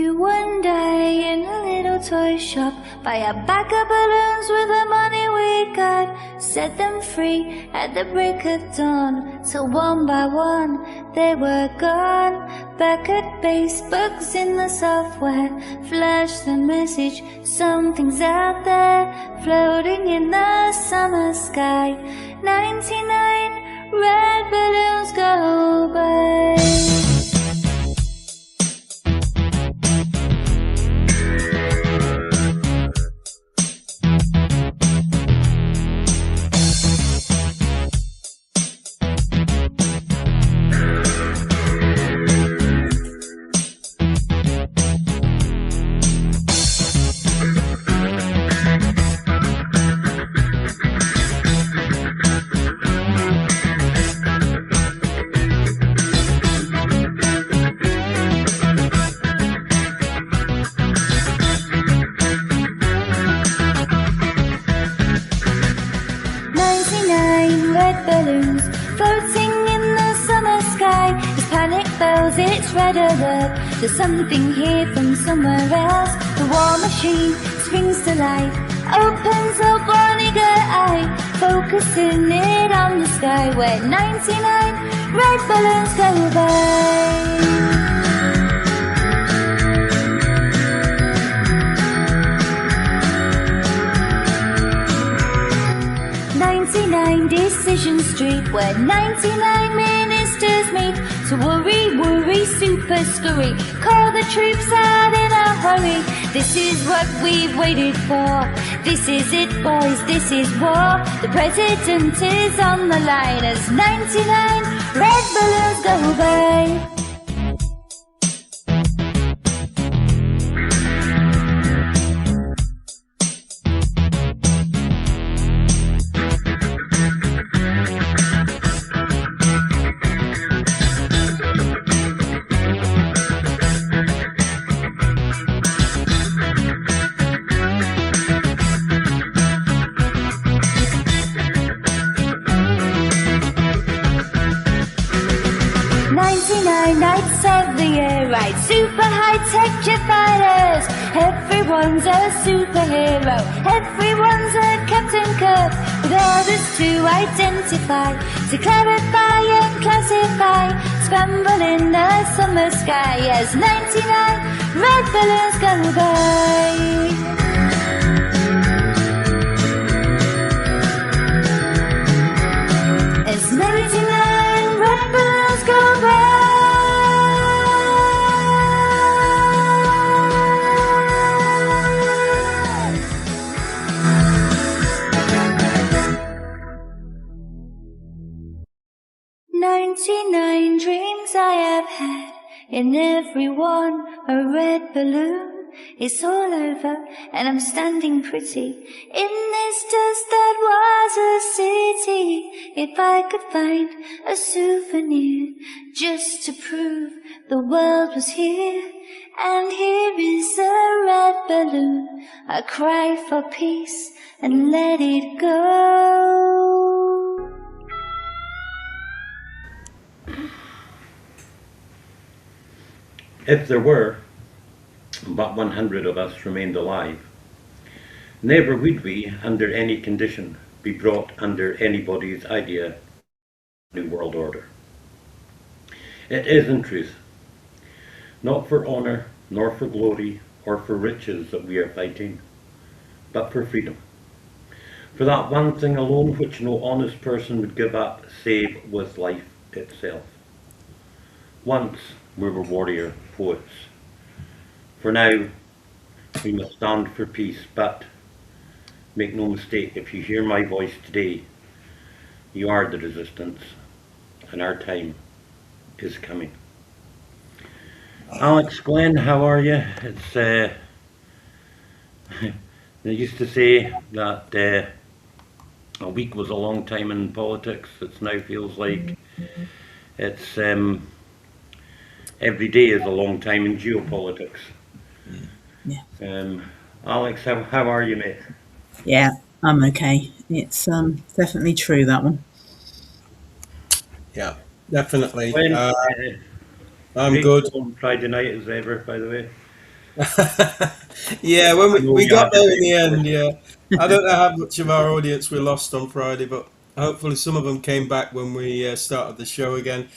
You one day in a little toy shop, buy a bag of balloons with the money we got, set them free at the break of dawn, till one by one they were gone. Back at base, bugs in the software flash the message, something's out there, floating in the summer sky. 99 red balloons go by. 99 red balloons floating in the summer sky. There's panic bells, it's red alert. There's something here from somewhere else. The war machine springs to life, opens up one eager eye, focusing it on the sky where 99 red balloons go by. 99 Decision Street, where 99 ministers meet to worry, super scurry, call the troops out in a hurry. This is what we've waited for, this is it boys, this is war. The president is on the line as 99 red balloons go by. 99 nights of the year, right? Super high-tech jet fighters. Everyone's a superhero, everyone's a Captain Kirk, with orders to identify, to clarify and classify. Scramble in the summer sky as 99 red balloons go by. As 99 red balloons go by. 99 dreams I have had, in every one a red balloon. It's all over and I'm standing pretty in this dust that was a city. If I could find a souvenir just to prove the world was here, and here is a red balloon, I cry for peace and let it go. If there were but 100 of us remained alive, never would we, under any condition, be brought under anybody's idea of New World Order. It is, in truth, not for honour, nor for glory, or for riches that we are fighting, but for freedom. For that one thing alone which no honest person would give up, save with life itself. Once we were warrior poets. For now, we must stand for peace, but make no mistake, if you hear my voice today, you are the resistance, and our time is coming. Alex, Glenn, how are you? It's they used to say that a week was a long time in politics. It now feels like it's every day is a long time in geopolitics. Yeah. Alex, how are you, mate? Yeah, I'm okay. It's definitely true, that one. Yeah, definitely. When, I'm good. On Friday night as ever, by the way. Yeah, when I know we you got had the there in the same end, question. yeah. I don't know how much of our audience we lost on Friday, but hopefully some of them came back when we started the show again.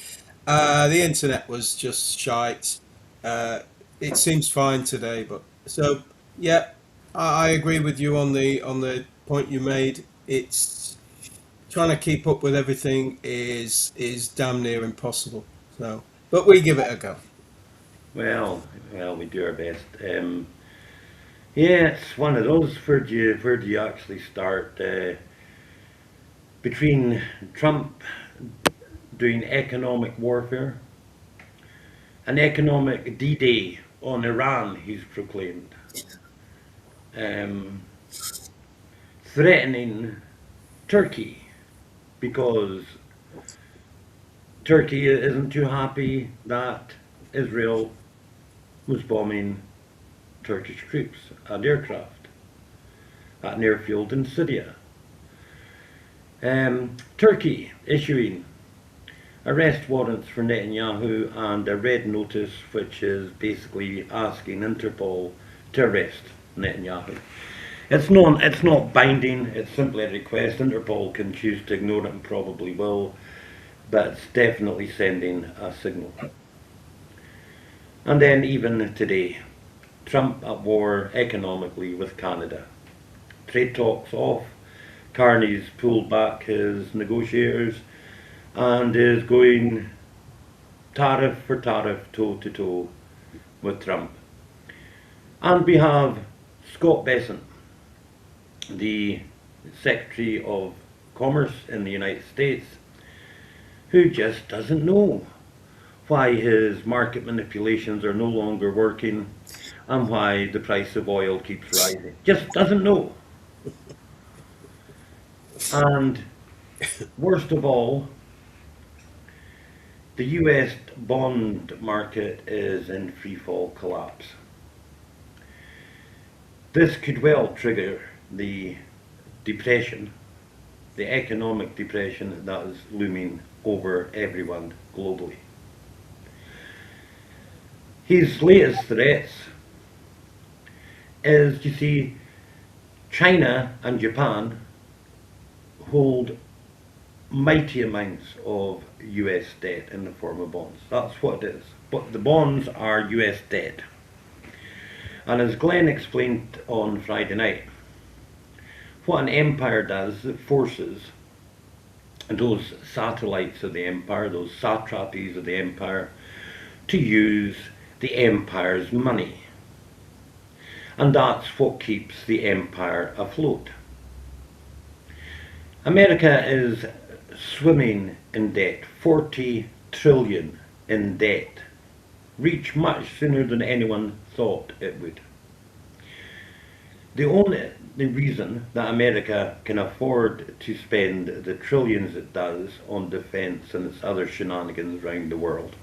The internet was just shite. Uh, it seems fine today, but so yeah, I agree with you on the point you made. It's trying to keep up with everything is damn near impossible. So, but we give it a go. Well, well, we do our best. Yeah, it's one of those. Where do you actually start? Between Trump doing economic warfare, an economic D-Day on Iran, he's proclaimed, um, threatening Turkey because Turkey isn't too happy that Israel was bombing Turkish troops and aircraft at an airfield in Syria. Turkey issuing arrest warrants for Netanyahu and a red notice which is basically asking Interpol to arrest Netanyahu. It's not binding, it's simply a request. Interpol can choose to ignore it and probably will, but it's definitely sending a signal. And then even today, Trump at war economically with Canada. Trade talks off, Carney's pulled back his negotiators and is going tariff for tariff, toe to toe with Trump. And we have Scott Bessent, the Secretary of Commerce in the United States, who just doesn't know why his market manipulations are no longer working and why the price of oil keeps rising. Just doesn't know. And worst of all, the US bond market is in free fall collapse. This could well trigger the depression, the economic depression that is looming over everyone globally. His latest threats is, you see, China and Japan hold mighty amounts of US debt in the form of bonds. That's what it is. But the bonds are US debt. And as Glenn explained on Friday night, what an empire does, it forces those satellites of the empire, those satrapies of the empire, to use the empire's money. And that's what keeps the empire afloat. America is swimming in debt, 40 trillion in debt, reach much sooner than anyone thought it would. The reason that America can afford to spend the trillions it does on defence and its other shenanigans around the world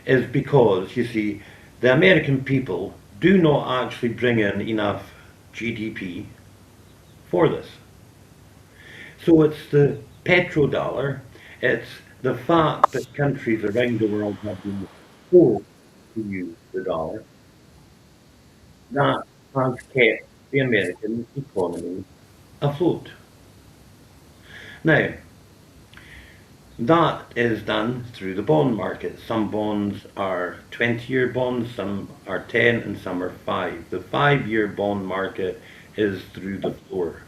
is because, you see, the American people do not actually bring in enough GDP for this. So it's the petrodollar, it's the fact that countries around the world have been forced to use the dollar that has kept the American economy afloat. Now, that is done through the bond market. Some bonds are 20-year bonds, some are 10, and some are 5. The 5-year bond market is through the floor.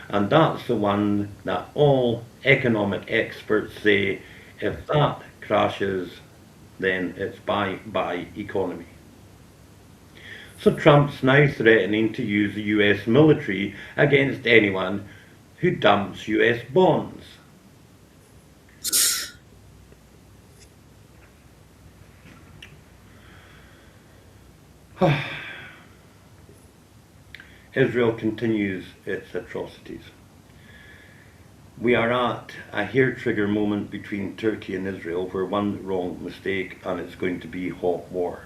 And that's the one that all economic experts say if that crashes, then it's bye economy. So Trump's now threatening to use the US military against anyone who dumps US bonds. Israel continues its atrocities. We are at a hair trigger moment between Turkey and Israel where one wrong mistake and it's going to be hot war.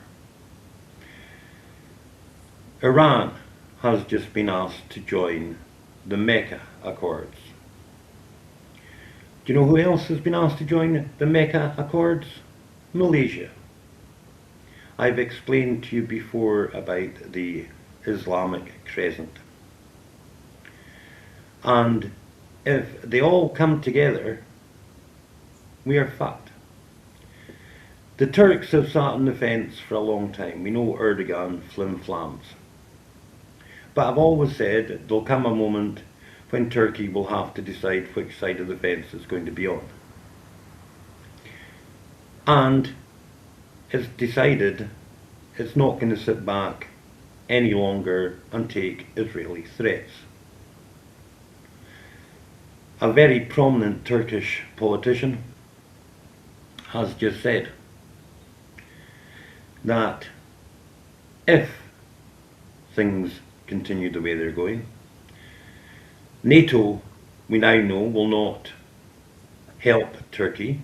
Iran has just been asked to join the Mecca Accords. Do you know who else has been asked to join the Mecca Accords? Malaysia. I've explained to you before about the Islamic crescent. And if they all come together, we are fucked. The Turks have sat on the fence for a long time. We know Erdogan flim-flams. But I've always said there'll come a moment when Turkey will have to decide which side of the fence it's going to be on. And it's decided it's not going to sit back any longer and take Israeli threats. A very prominent Turkish politician has just said that if things continue the way they're going, NATO, we now know, will not help Turkey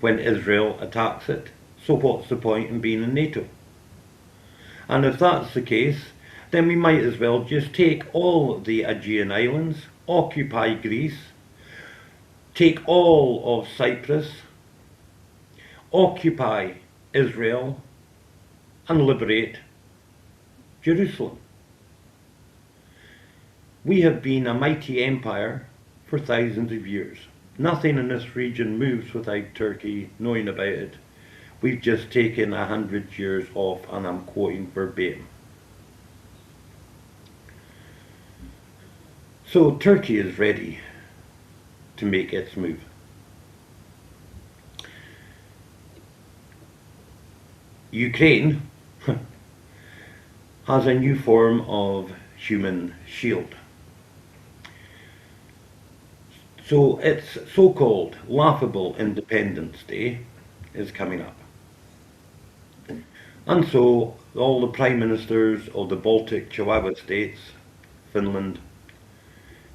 when Israel attacks it. So what's the point in being in NATO? And if that's the case, then we might as well just take all the Aegean islands, occupy Greece, take all of Cyprus, occupy Israel, and liberate Jerusalem. We have been a mighty empire for thousands of years. Nothing in this region moves without Turkey knowing about it. We've just taken 100 years off, and I'm quoting verbatim. So Turkey is ready to make its move. Ukraine has a new form of human shield. So its so-called laughable Independence Day is coming up. And so all the prime ministers of the Baltic Chihuahua states, Finland,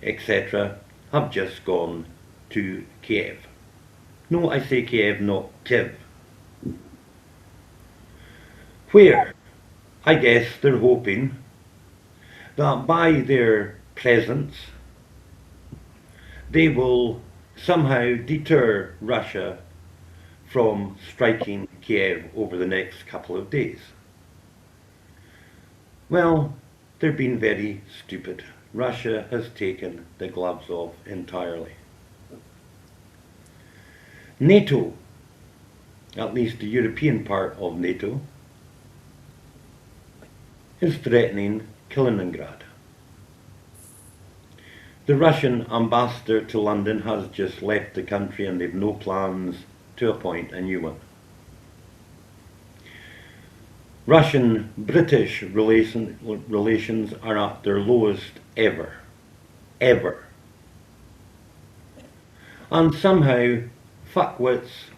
etc., have just gone to Kiev. No, I say Kiev, not Kiev. Where, I guess, they're hoping that by their presence they will somehow deter Russia from striking Kiev over the next couple of days. Well, they're being very stupid. Russia has taken the gloves off entirely. NATO, at least the European part of NATO, is threatening Kaliningrad. The Russian ambassador to London has just left the country, and they've no plans to appoint a new one. Russian-British relations are at their lowest ever. And somehow fuckwits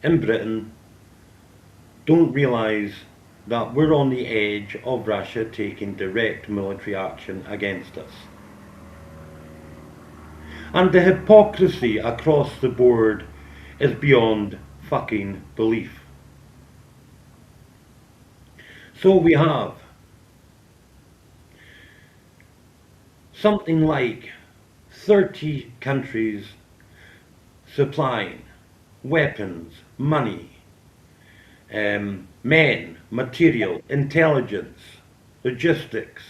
in Britain don't realise that we're on the edge of Russia taking direct military action against us. And the hypocrisy across the board is beyond fucking belief. So we have something like 30 countries supplying weapons, money, men, material, intelligence, logistics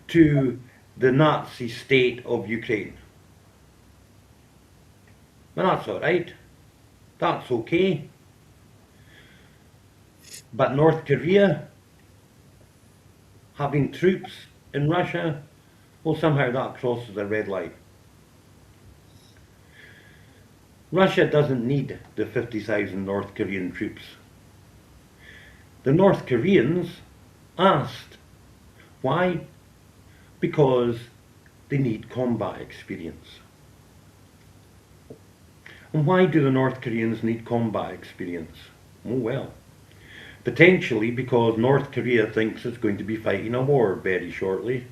to the Nazi state of Ukraine. Well, that's all right. That's okay. But North Korea having troops in Russia, well, somehow that crosses a red line. Russia doesn't need the 50,000 North Korean troops. The North Koreans asked. Why? Because they need combat experience. And why do the North Koreans need combat experience? Oh well, potentially because North Korea thinks it's going to be fighting a war very shortly.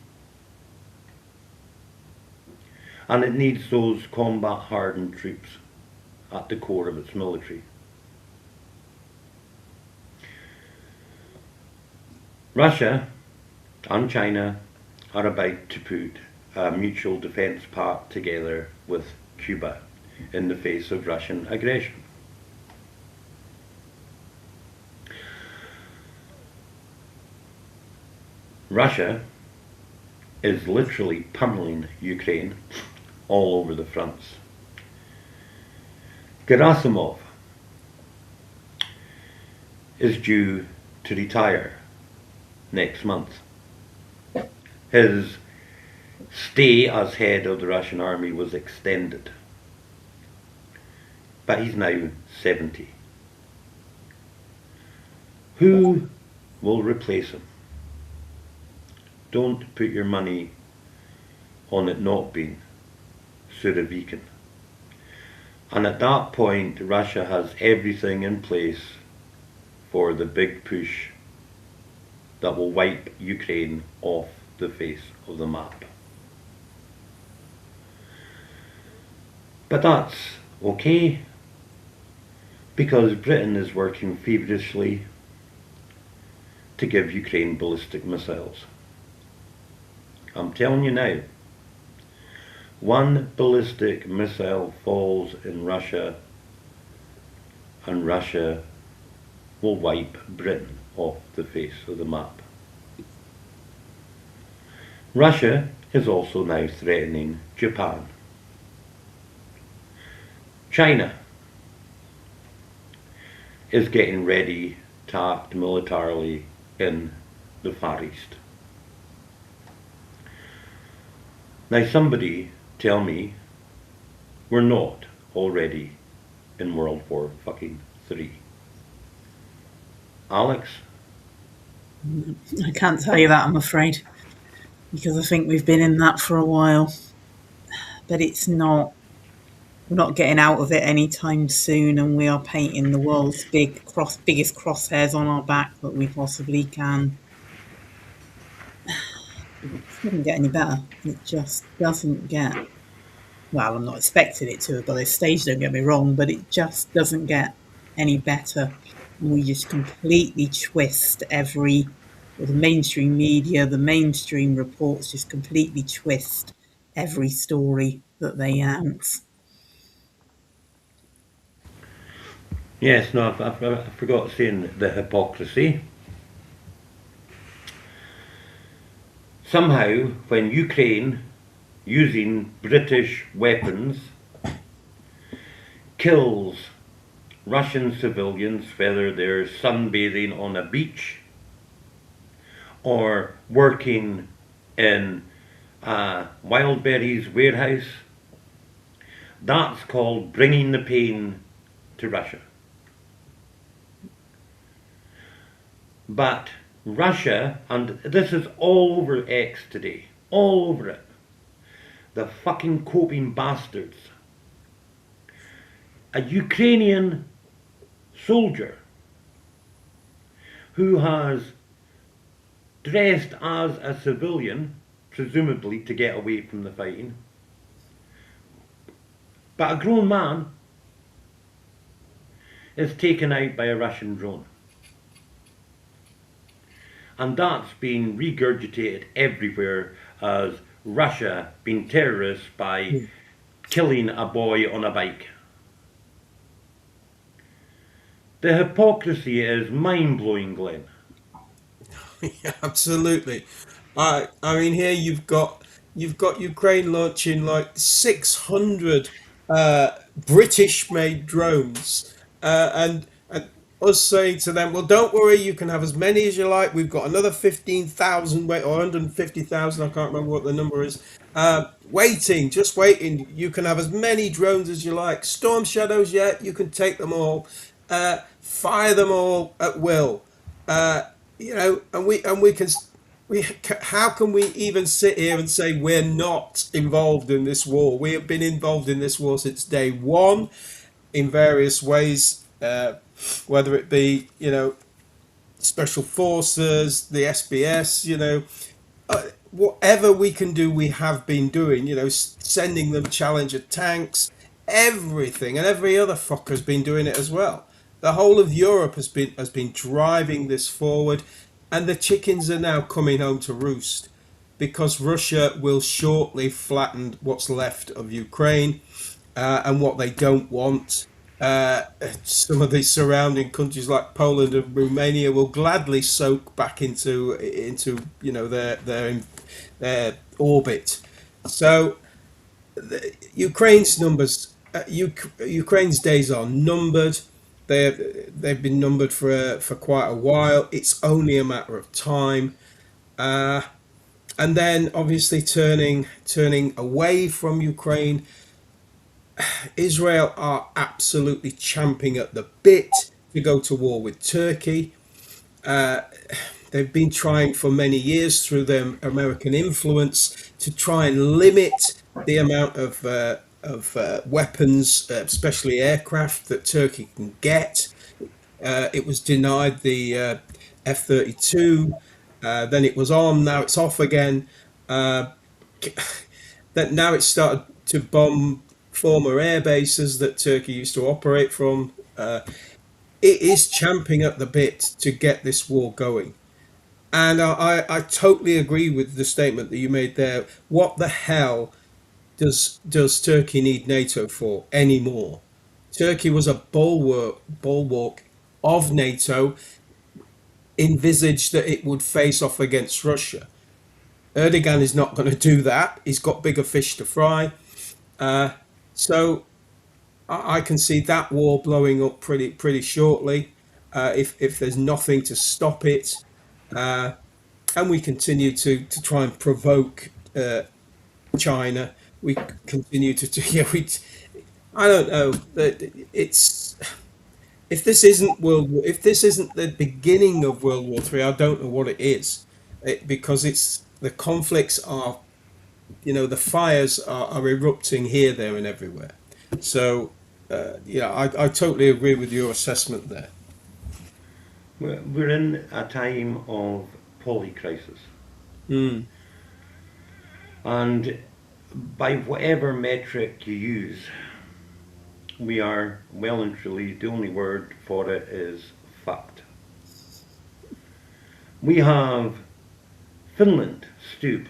And it needs those combat hardened troops at the core of its military. Russia and China are about to put a mutual defence pact together with Cuba in the face of Russian aggression. Russia is literally pummeling Ukraine all over the fronts. Gerasimov is due to retire next month. His stay as head of the Russian army was extended, but he's now 70. Who will replace him? Don't put your money on it not being Surovikin. And at that point, Russia has everything in place for the big push that will wipe Ukraine off the face of the map. But that's okay, because Britain is working feverishly to give Ukraine ballistic missiles. I'm telling you now, one ballistic missile falls in Russia and Russia will wipe Britain off the face of the map. Russia is also now threatening Japan. China is getting ready to act militarily in the Far East. Now somebody tell me we're not already in World War fucking 3. Alex? I can't tell you that, I'm afraid, because I think we've been in that for a while. But it's not, we're not getting out of it anytime soon, and we are painting the world's biggest crosshairs on our back that we possibly can. It doesn't get any better. It just doesn't get, well, I'm not expecting it to by this stage, don't get me wrong, but it just doesn't get any better. And we just completely twist the mainstream media, the mainstream reports just completely twist every story that they announce. Yes, no, I forgot saying the hypocrisy. Somehow, when Ukraine, using British weapons, kills Russian civilians, whether they're sunbathing on a beach or working in a Wildberries warehouse, that's called bringing the pain to Russia. But Russia, and this is all over X today, all over it, the fucking coping bastards. A Ukrainian soldier who has dressed as a civilian, presumably to get away from the fighting, but a grown man is taken out by a Russian drone. And that's been regurgitated everywhere as Russia being terrorists by killing a boy on a bike. The hypocrisy is mind-blowing, Glenn. Yeah, absolutely. I mean, here you've got Ukraine launching like 600 British-made drones, and us saying to them, "Well, don't worry, you can have as many as you like. We've got another 15,000 or 150,000. I can't remember what the number is. Waiting, just waiting. You can have as many drones as you like. Storm Shadows, yeah, you can take them all. Fire them all at will. You know, and we can." How can we even sit here and say we're not involved in this war? We have been involved in this war since day one, in various ways, whether it be, you know, special forces, the SBS, you know, whatever we can do, we have been doing. You know, sending them Challenger tanks, everything, and every other fucker's been doing it as well. The whole of Europe has been driving this forward. And the chickens are now coming home to roost because Russia will shortly flatten what's left of Ukraine, and what they don't want Uh, some of the surrounding countries like Poland and Romania will gladly soak back into their orbit. So Ukraine's numbers, Ukraine's days are numbered. They've been numbered for quite a while. It's only a matter of time. Uh, and then obviously turning away from Ukraine, Israel are absolutely champing at the bit to go to war with Turkey. Uh, they've been trying for many years through their American influence to try and limit the amount of weapons, especially aircraft, that Turkey can get. It was denied the F-32. Then it was on. Now it's off again. Uh, that now it's started to bomb former air bases that Turkey used to operate from. It is champing at the bit to get this war going. And I totally agree with the statement that you made there. What the hell does Turkey need NATO for anymore? Turkey was a bulwark of NATO, envisaged that it would face off against Russia. Erdogan is not going to do that. He's got bigger fish to fry. Uh, so I can see that war blowing up pretty shortly if there's nothing to stop it, uh, and we continue to try and provoke China. We continue to do, yeah. I don't know. It's if this isn't if this isn't the beginning of World War Three, I don't know what it is, because it's the conflicts are, the fires are erupting here, there, and everywhere. So, yeah, I totally agree with your assessment there. We're in a time of polycrisis, Mm, and by whatever metric you use, we are well and truly, the only word for it is fucked. We have Finland, Stoop,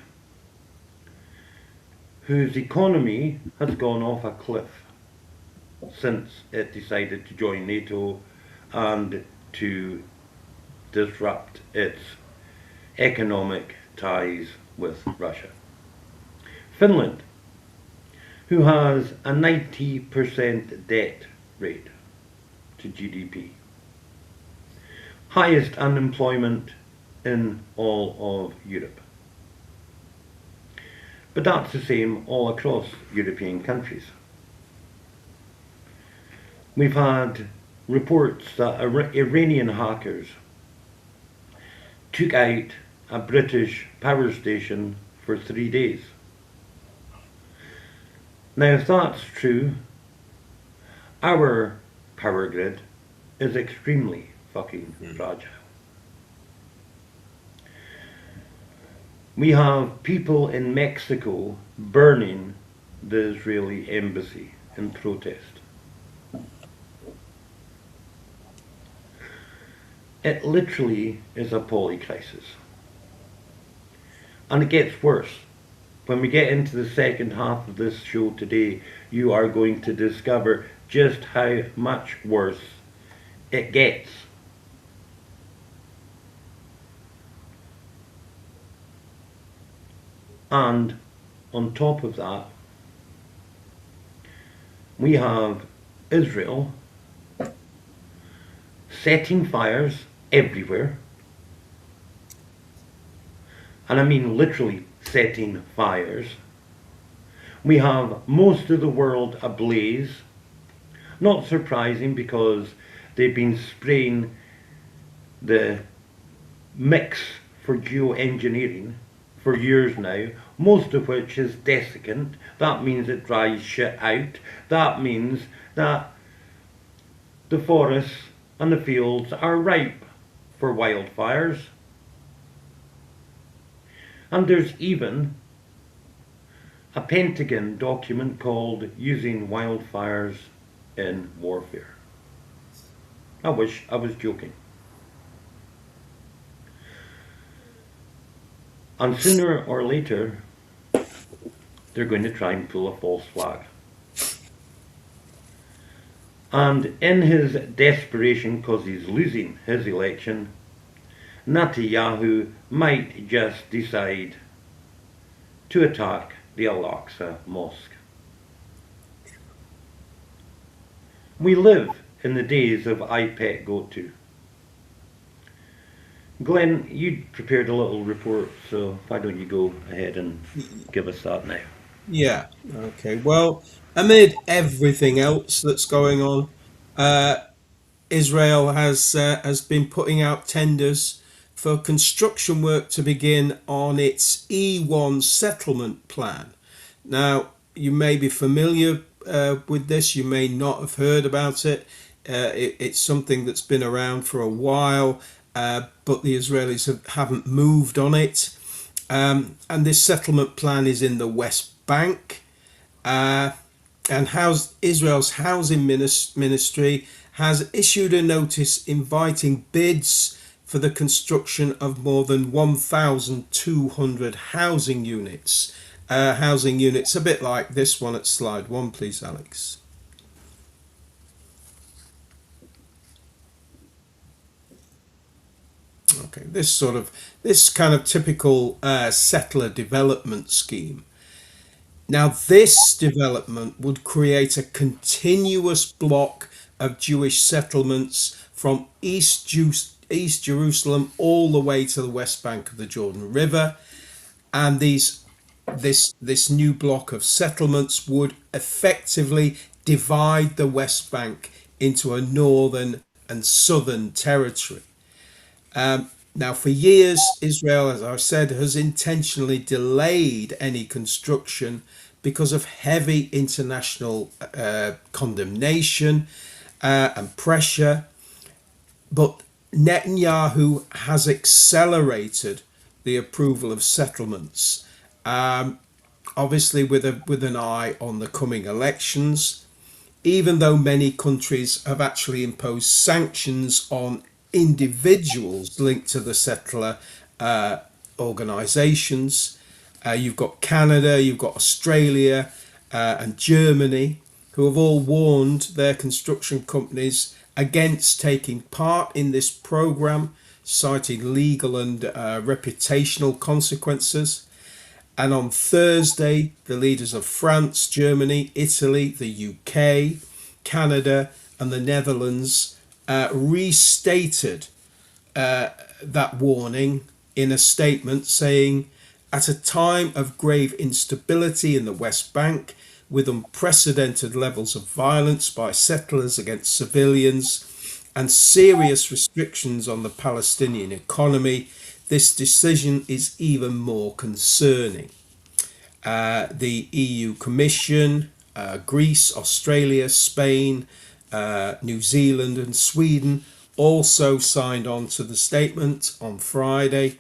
whose economy has gone off a cliff since it decided to join NATO and to disrupt its economic ties with Russia. Finland, who has a 90% debt rate to GDP, highest unemployment in all of Europe. But that's the same all across European countries. We've had reports that Iranian hackers took out a British power station for 3 days. Now, if that's true, our power grid is extremely fucking fragile. We have people in Mexico burning the Israeli embassy in protest. It literally is a polycrisis. And it gets worse. When we get into the second half of this show today, you are going to discover just how much worse it gets. And on top of that, we have Israel setting fires everywhere. And I mean literally setting fires. We have most of the world ablaze. Not surprising, because they've been spraying the mix for geoengineering for years now, most of which is desiccant. That means it dries shit out. That means that the forests and the fields are ripe for wildfires. And there's even a Pentagon document called Using Wildfires in Warfare. I wish I was joking. And sooner or later, they're going to try and pull a false flag. And in his desperation because he's losing his election, Netanyahu might just decide to attack the Al-Aqsa Mosque. We live in the days of iPet Go-To. Glenn, you prepared a little report, so why don't you go ahead and give us that now? Yeah. Okay. Well, amid everything else that's going on, uh, Israel has been putting out tenders for construction work to begin on its E1 settlement plan. Now, you may be familiar with this, you may not have heard about it. It's something that's been around for a while, but the Israelis haven't moved on it. And this settlement plan is in the West Bank. Uh, and Israel's housing ministry has issued a notice inviting bids for the construction of more than 1,200 housing units. Housing units, a bit like this one at slide one, please, Alex. Okay, this kind of typical settler development scheme. Now, this development would create a continuous block of Jewish settlements from East Jerusalem all the way to the west bank of the Jordan River, and this new block of settlements would effectively divide the West Bank into a northern and southern territory. Now, for years, Israel, as I said, has intentionally delayed any construction because of heavy international condemnation and pressure. But Netanyahu has accelerated the approval of settlements, obviously with an eye on the coming elections, even though many countries have actually imposed sanctions on individuals linked to the settler organisations. You've got Canada, you've got Australia, and Germany, who have all warned their construction companies against taking part in this programme, citing legal and reputational consequences. And on Thursday, the leaders of France, Germany, Italy, the UK, Canada, and the Netherlands restated that warning in a statement saying, at a time of grave instability in the West Bank, with unprecedented levels of violence by settlers against civilians and serious restrictions on the Palestinian economy, this decision is even more concerning. The EU Commission, Greece, Australia, Spain, New Zealand, and Sweden also signed on to the statement on Friday.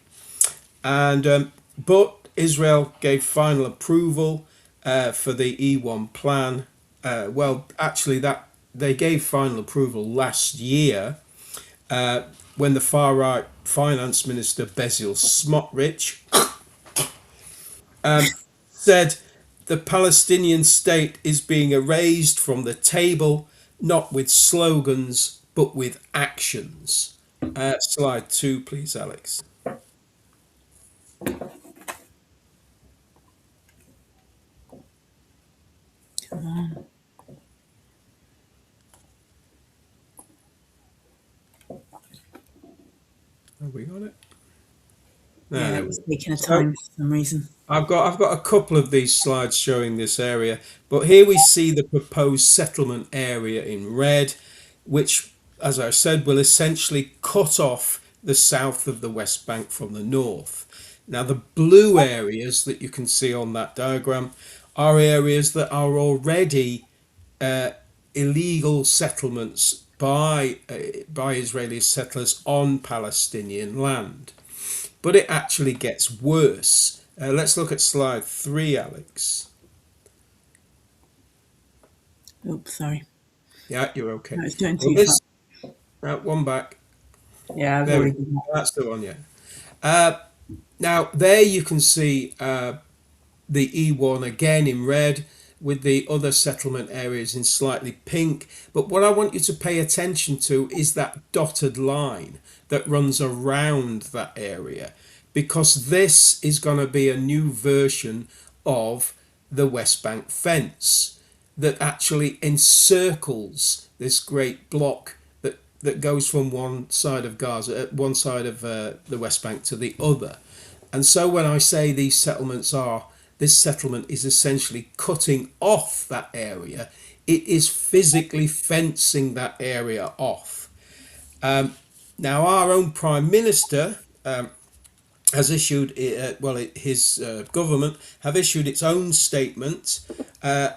And but Israel gave final approval for the E1 plan. Well, actually, that they gave final approval last year when the far right finance minister Bezalel Smotrich said the Palestinian state is being erased from the table, not with slogans but with actions. Slide two, please, Alex. Come on. Have we got it? Yeah, it was taking a So time for some reason. I've got a couple of these slides showing this area, but here we see the proposed settlement area in red, which, as I said, will essentially cut off the south of the West Bank from the north. Now, the blue areas that you can see on that diagram are areas that are already illegal settlements by Israeli settlers on Palestinian land. But it actually gets worse. Let's look at slide three, Alex. Oops, sorry. Yeah, you're okay. No, it's doing Well, too this fast. one back. Yeah, I've There we already go. done that. That's the one. Yeah. Now there you can see the E1 again in red. with the other settlement areas in slightly pink. But what I want you to pay attention to is that dotted line that runs around that area, because this is going to be a new version of the West Bank fence that actually encircles this great block that goes from one side of Gaza, one side of the West Bank to the other. And so when I say this settlement is essentially cutting off that area, it is physically fencing that area off. Now, our own Prime Minister has issued, his government have issued its own statement,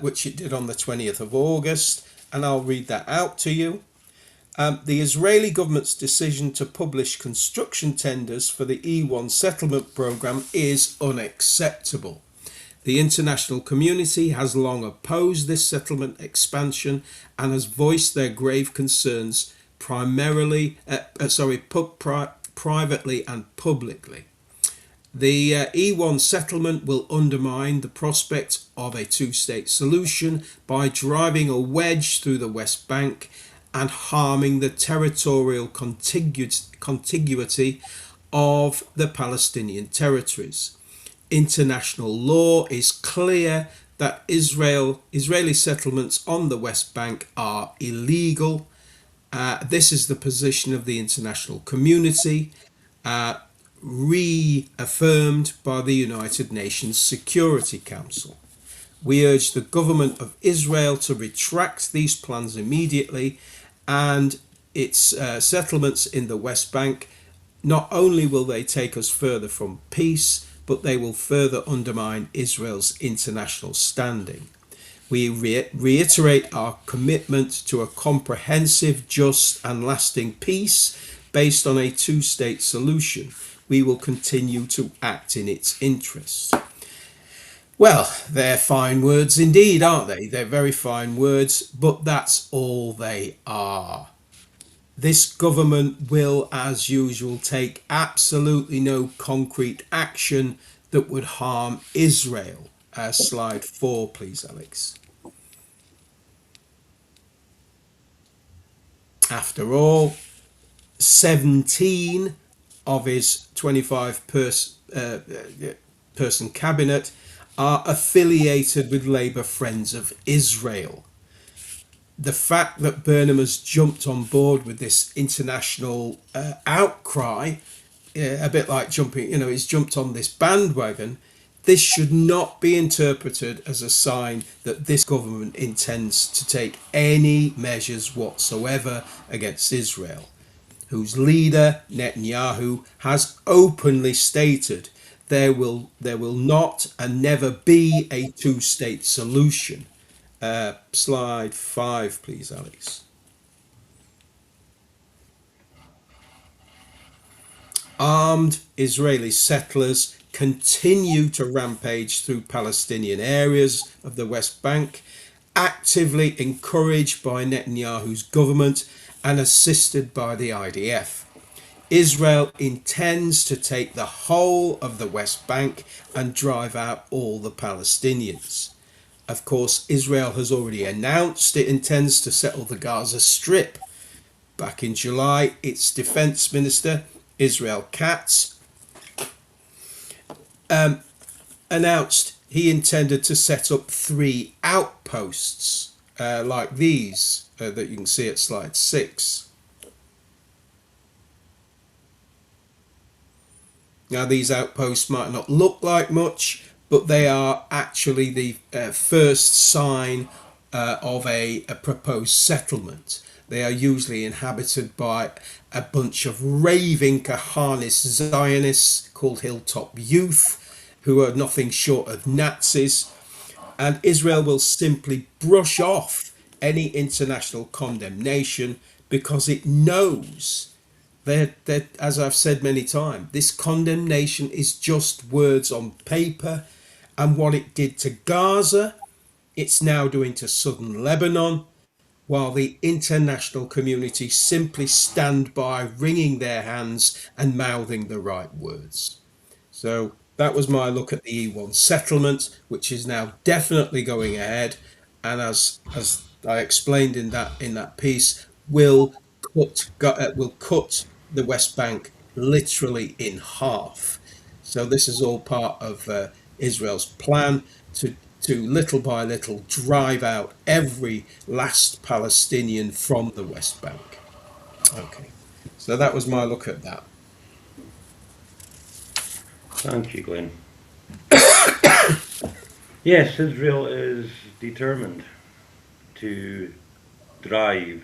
which it did on the 20th of August, and I'll read that out to you. The Israeli government's decision to publish construction tenders for the E1 settlement program is unacceptable. The international community has long opposed this settlement expansion and has voiced their grave concerns privately and publicly. The E1 settlement will undermine the prospect of a two-state solution by driving a wedge through the West Bank and harming the territorial contiguity of the Palestinian territories. International law is clear that Israeli settlements on the West Bank are illegal. This is the position of the international community, reaffirmed by the United Nations Security Council. We urge the government of Israel to retract these plans immediately, and its settlements in the West Bank. Not only will they take us further from peace, but they will further undermine Israel's international standing. We reiterate our commitment to a comprehensive, just and lasting peace based on a two-state solution. We will continue to act in its interests. Well, they're fine words indeed, aren't they? They're very fine words, but that's all they are. This government will, as usual, take absolutely no concrete action that would harm Israel. Slide 4, please, Alex. After all, 17 of his 25-person cabinet are affiliated with Labour Friends of Israel. The fact that Burnham has jumped on board with this international outcry, a bit like he's jumped on this bandwagon, this should not be interpreted as a sign that this government intends to take any measures whatsoever against Israel, whose leader, Netanyahu, has openly stated there will not and never be a two-state solution. Slide 5, please, Alex. Armed Israeli settlers continue to rampage through Palestinian areas of the West Bank, actively encouraged by Netanyahu's government and assisted by the IDF. Israel intends to take the whole of the West Bank and drive out all the Palestinians. Of course, Israel has already announced it intends to settle the Gaza Strip. Back in July, its defense minister, Israel Katz, announced he intended to set up 3 outposts like these that you can see at slide 6. Now, these outposts might not look like much, but they are actually the first sign of a proposed settlement. They are usually inhabited by a bunch of raving Kahanist Zionists called Hilltop Youth, who are nothing short of Nazis, and Israel will simply brush off any international condemnation because it knows that, as I've said many times, this condemnation is just words on paper, and what it did to Gaza, it's now doing to southern Lebanon, while the international community simply stand by, wringing their hands and mouthing the right words. So that was my look at the E1 settlement, which is now definitely going ahead, and as I explained in that piece, will cut the West Bank literally in half. So this is all part of Israel's plan to little by little drive out every last Palestinian from the West Bank. Okay, so that was my look at that. Thank you, Glenn. Yes, Israel is determined to drive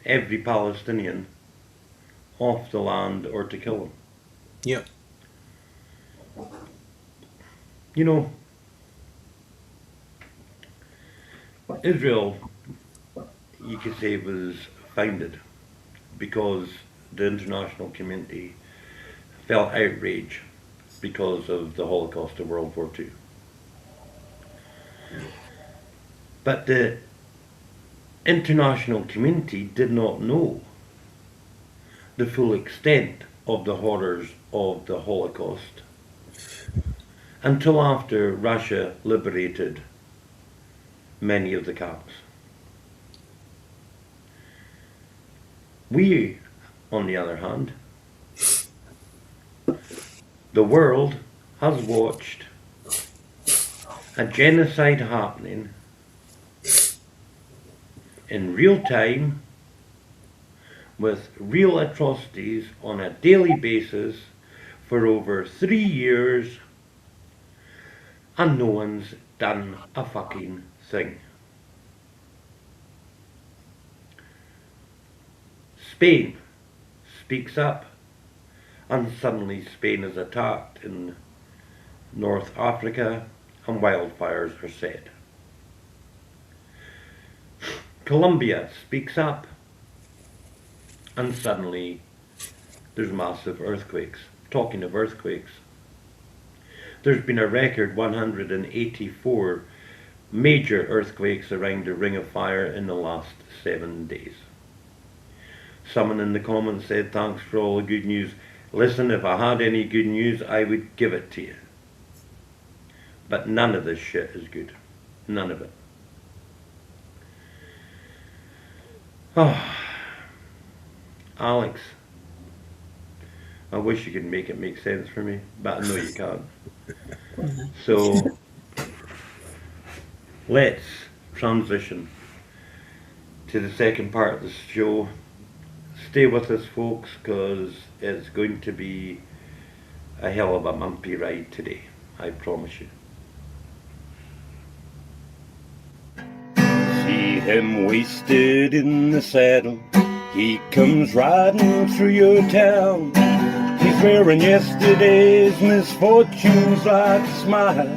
every Palestinian off the land or to kill them. Yeah. You know, Israel, you could say, was founded because the international community felt outrage because of the Holocaust of World War II. But the international community did not know the full extent of the horrors of the Holocaust until after Russia liberated many of the camps. We, on the other hand, the world has watched a genocide happening in real time with real atrocities on a daily basis for over 3 years, and no one's done a fucking thing. Spain speaks up, and suddenly Spain is attacked in North Africa and wildfires are set. Colombia speaks up, and suddenly there's massive earthquakes. Talking of earthquakes, there's been a record 184 major earthquakes around the Ring of Fire in the last 7 days. Someone in the comments said, thanks for all the good news. Listen, if I had any good news, I would give it to you. But none of this shit is good. None of it. Oh, Alex, I wish you could make it make sense for me, but I know you can't. So, let's transition to the second part of the show. Stay with us, folks, because it's going to be a hell of a bumpy ride today. I promise you. See him wasted in the saddle. He comes riding through your town. He's wearing yesterday's misfortunes like a smile.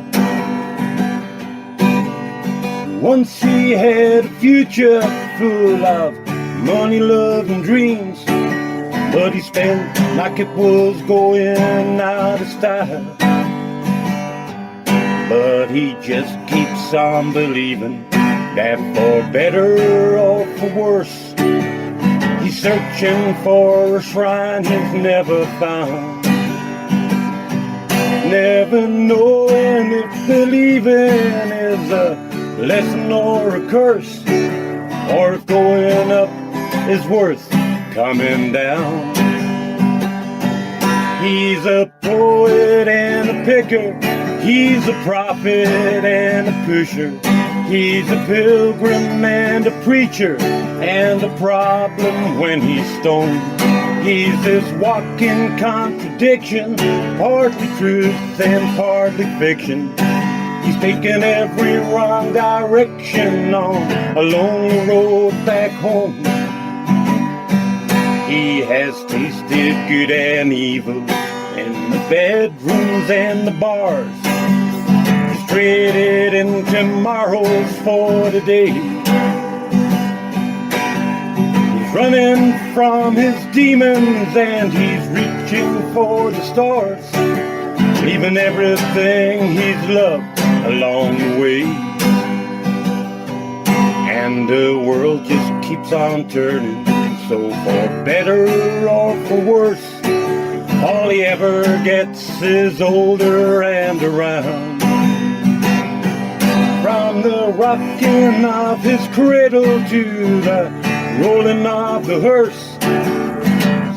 Once he had a future full of money, love, and dreams, but he spent like it was going out of style. But he just keeps on believing that for better or for worse, he's searching for a shrine he's never found. Never knowing if believing is a lesson or a curse, or if going up is worth coming down. He's a poet and a picker. He's a prophet and a pusher. He's a pilgrim and a preacher, and a problem when he's stoned. He's this walking contradiction, partly truth and partly fiction. He's taken every wrong direction on a lonely road back home. He has tasted good and evil in the bedrooms and the bars. He's traded in tomorrows for today. He's running from his demons and he's reaching for the stars, leaving everything he's loved along the way. And the world just keeps on turning, so for better or for worse, All he ever gets is older and around. From the rocking of his cradle to the rolling of the hearse,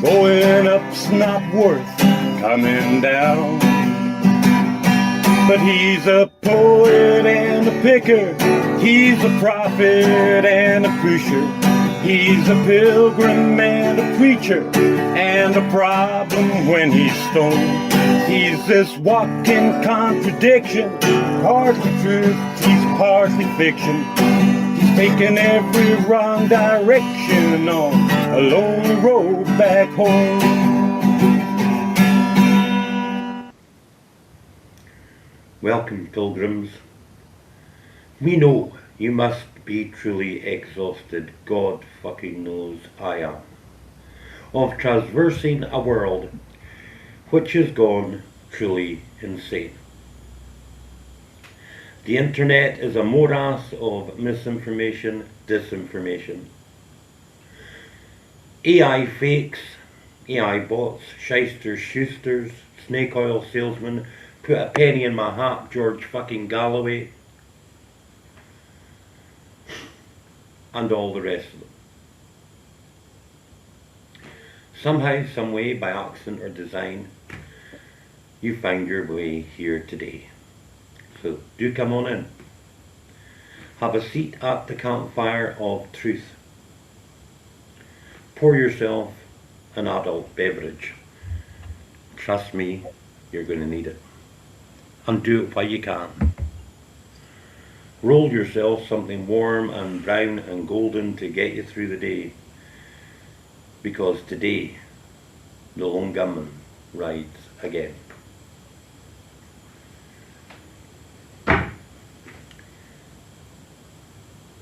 going up's not worth coming down. But he's a poet and a picker, he's a prophet and a pusher, he's a pilgrim and a preacher, and a problem when he's stoned. He's this walking contradiction, partly truth, he's partly fiction. He's taken every wrong direction on a lonely road back home. Welcome, pilgrims. We know you must be truly exhausted, God fucking knows I am, of traversing a world which has gone truly insane. The internet is a morass of misinformation, disinformation. AI fakes, AI bots, shysters, shoosters, snake oil salesmen, put a penny in my hat, George fucking Galloway, and all the rest of them. Somehow, some way, by accident or design, you found your way here today. So do come on in. Have a seat at the campfire of truth. Pour yourself an adult beverage. Trust me, you're going to need it. And do it while you can. Roll yourself something warm and brown and golden to get you through the day. Because today, the lone gunman rides again.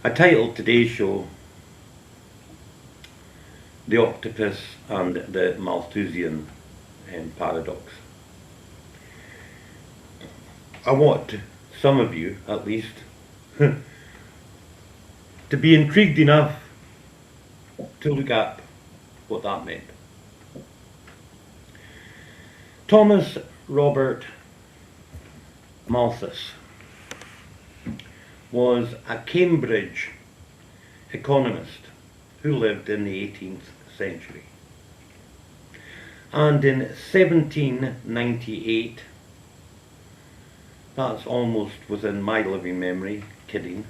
I titled today's show The Octopus and the Malthusian Paradox. I want some of you, at least, to be intrigued enough to look up what that meant. Thomas Robert Malthus was a Cambridge economist who lived in the 18th century. And in 1798, that's almost within my living memory, kidding.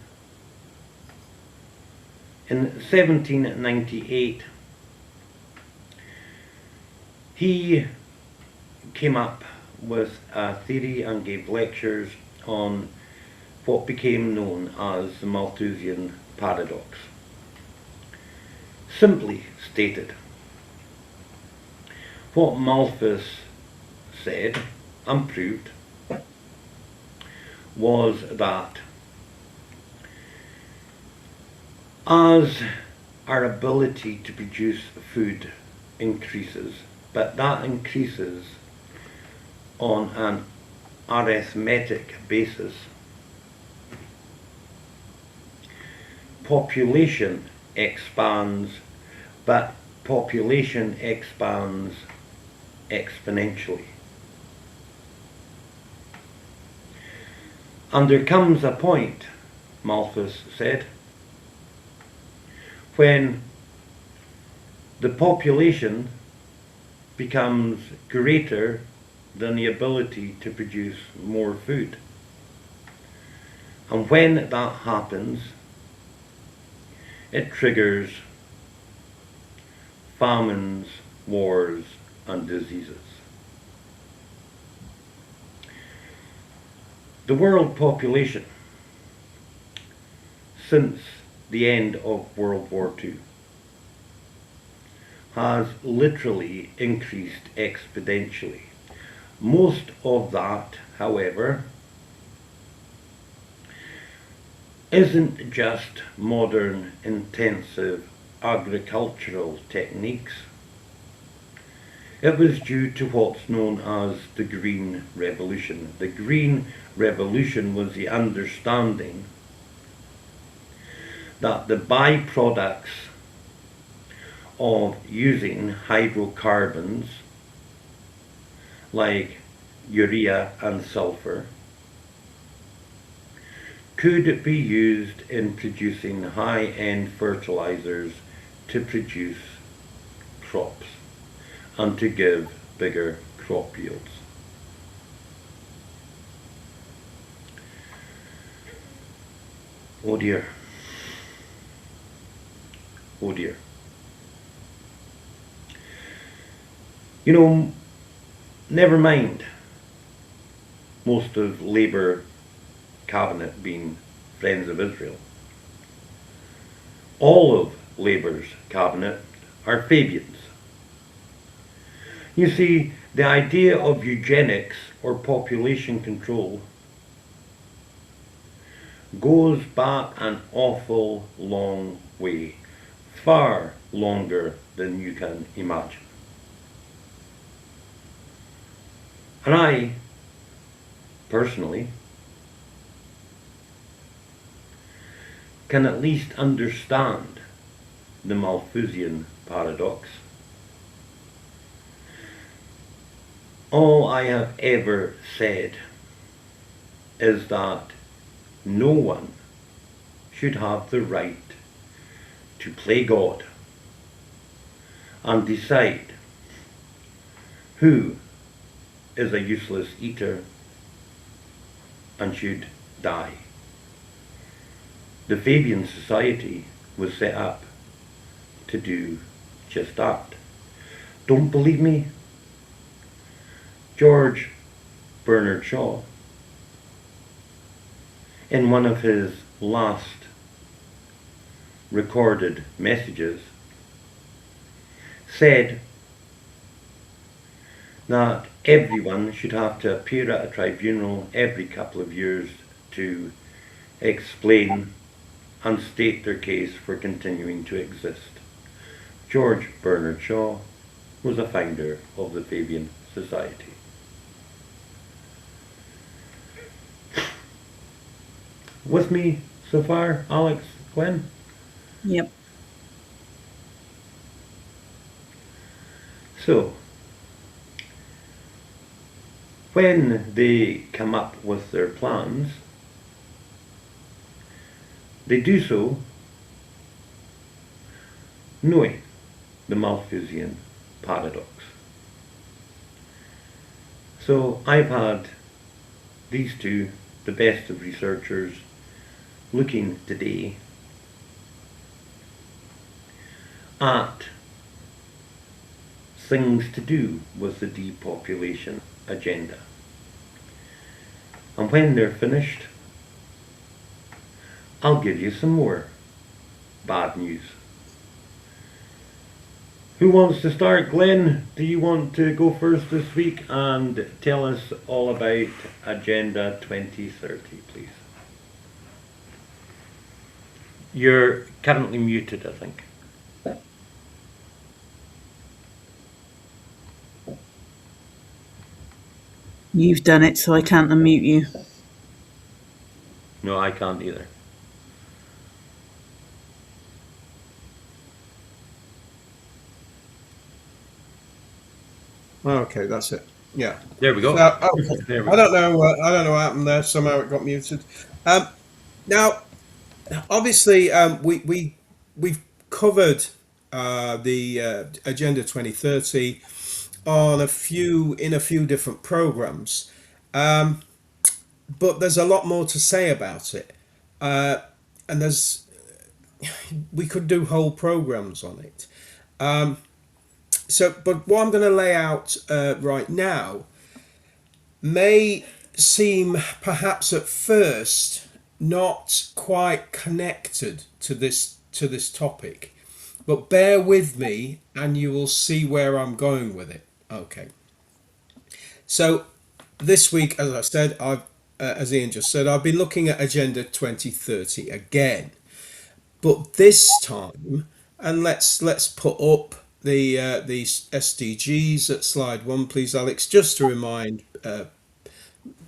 In 1798, he came up with a theory and gave lectures on what became known as the Malthusian paradox. Simply stated, what Malthus said and proved was that as our ability to produce food increases, but that increases on an arithmetic basis, population expands, but population expands exponentially. And there comes a point, Malthus said, when the population becomes greater than the ability to produce more food. And when that happens, it triggers famines, wars, and diseases. The world population since the end of World War II has literally increased exponentially. Most of that, however, isn't just modern intensive agricultural techniques. It was due to what's known as the Green Revolution. The Green Revolution was the understanding that the byproducts of using hydrocarbons like urea and sulfur, could be used in producing high-end fertilizers to produce crops and to give bigger crop yields. Oh dear. Oh dear. You know, never mind most of Labour cabinet being Friends of Israel. All of Labour's cabinet are Fabians. You see, the idea of eugenics or population control goes back an awful long way, far longer than you can imagine. And I, personally, can at least understand the Malthusian paradox. All I have ever said is that no one should have the right to play God and decide who is a useless eater and should die. The Fabian Society was set up to do just that. Don't believe me? George Bernard Shaw, in one of his last recorded messages, said that everyone should have to appear at a tribunal every couple of years to explain and state their case for continuing to exist. George Bernard Shaw was a founder of the Fabian Society. With me so far, Alex, Gwen? Yep. So, when they come up with their plans, they do so knowing the Malthusian paradox. So I've had these two, the best of researchers, looking today at things to do with the depopulation agenda. And when they're finished, I'll give you some more bad news. Who wants to start? Glenn, do you want to go first this week and tell us all about Agenda 2030, please? You're currently muted, I think. You've done it, so I can't unmute you. No, I can't either. Okay, that's it. Yeah. There we go. Okay. There we I go. don't know. I don't know what happened there. Somehow it got muted. Now, obviously, we've covered the Agenda 2030 on a few different programs, but there's a lot more to say about it, and we could do whole programs on it. But what I'm going to lay out right now may seem perhaps at first not quite connected to this topic, but bear with me and you will see where I'm going with it. Okay. So this week, as I said, as Ian just said, I've been looking at Agenda 2030 again, but this time, and let's put up the SDGs at slide 1, please, Alex, just to remind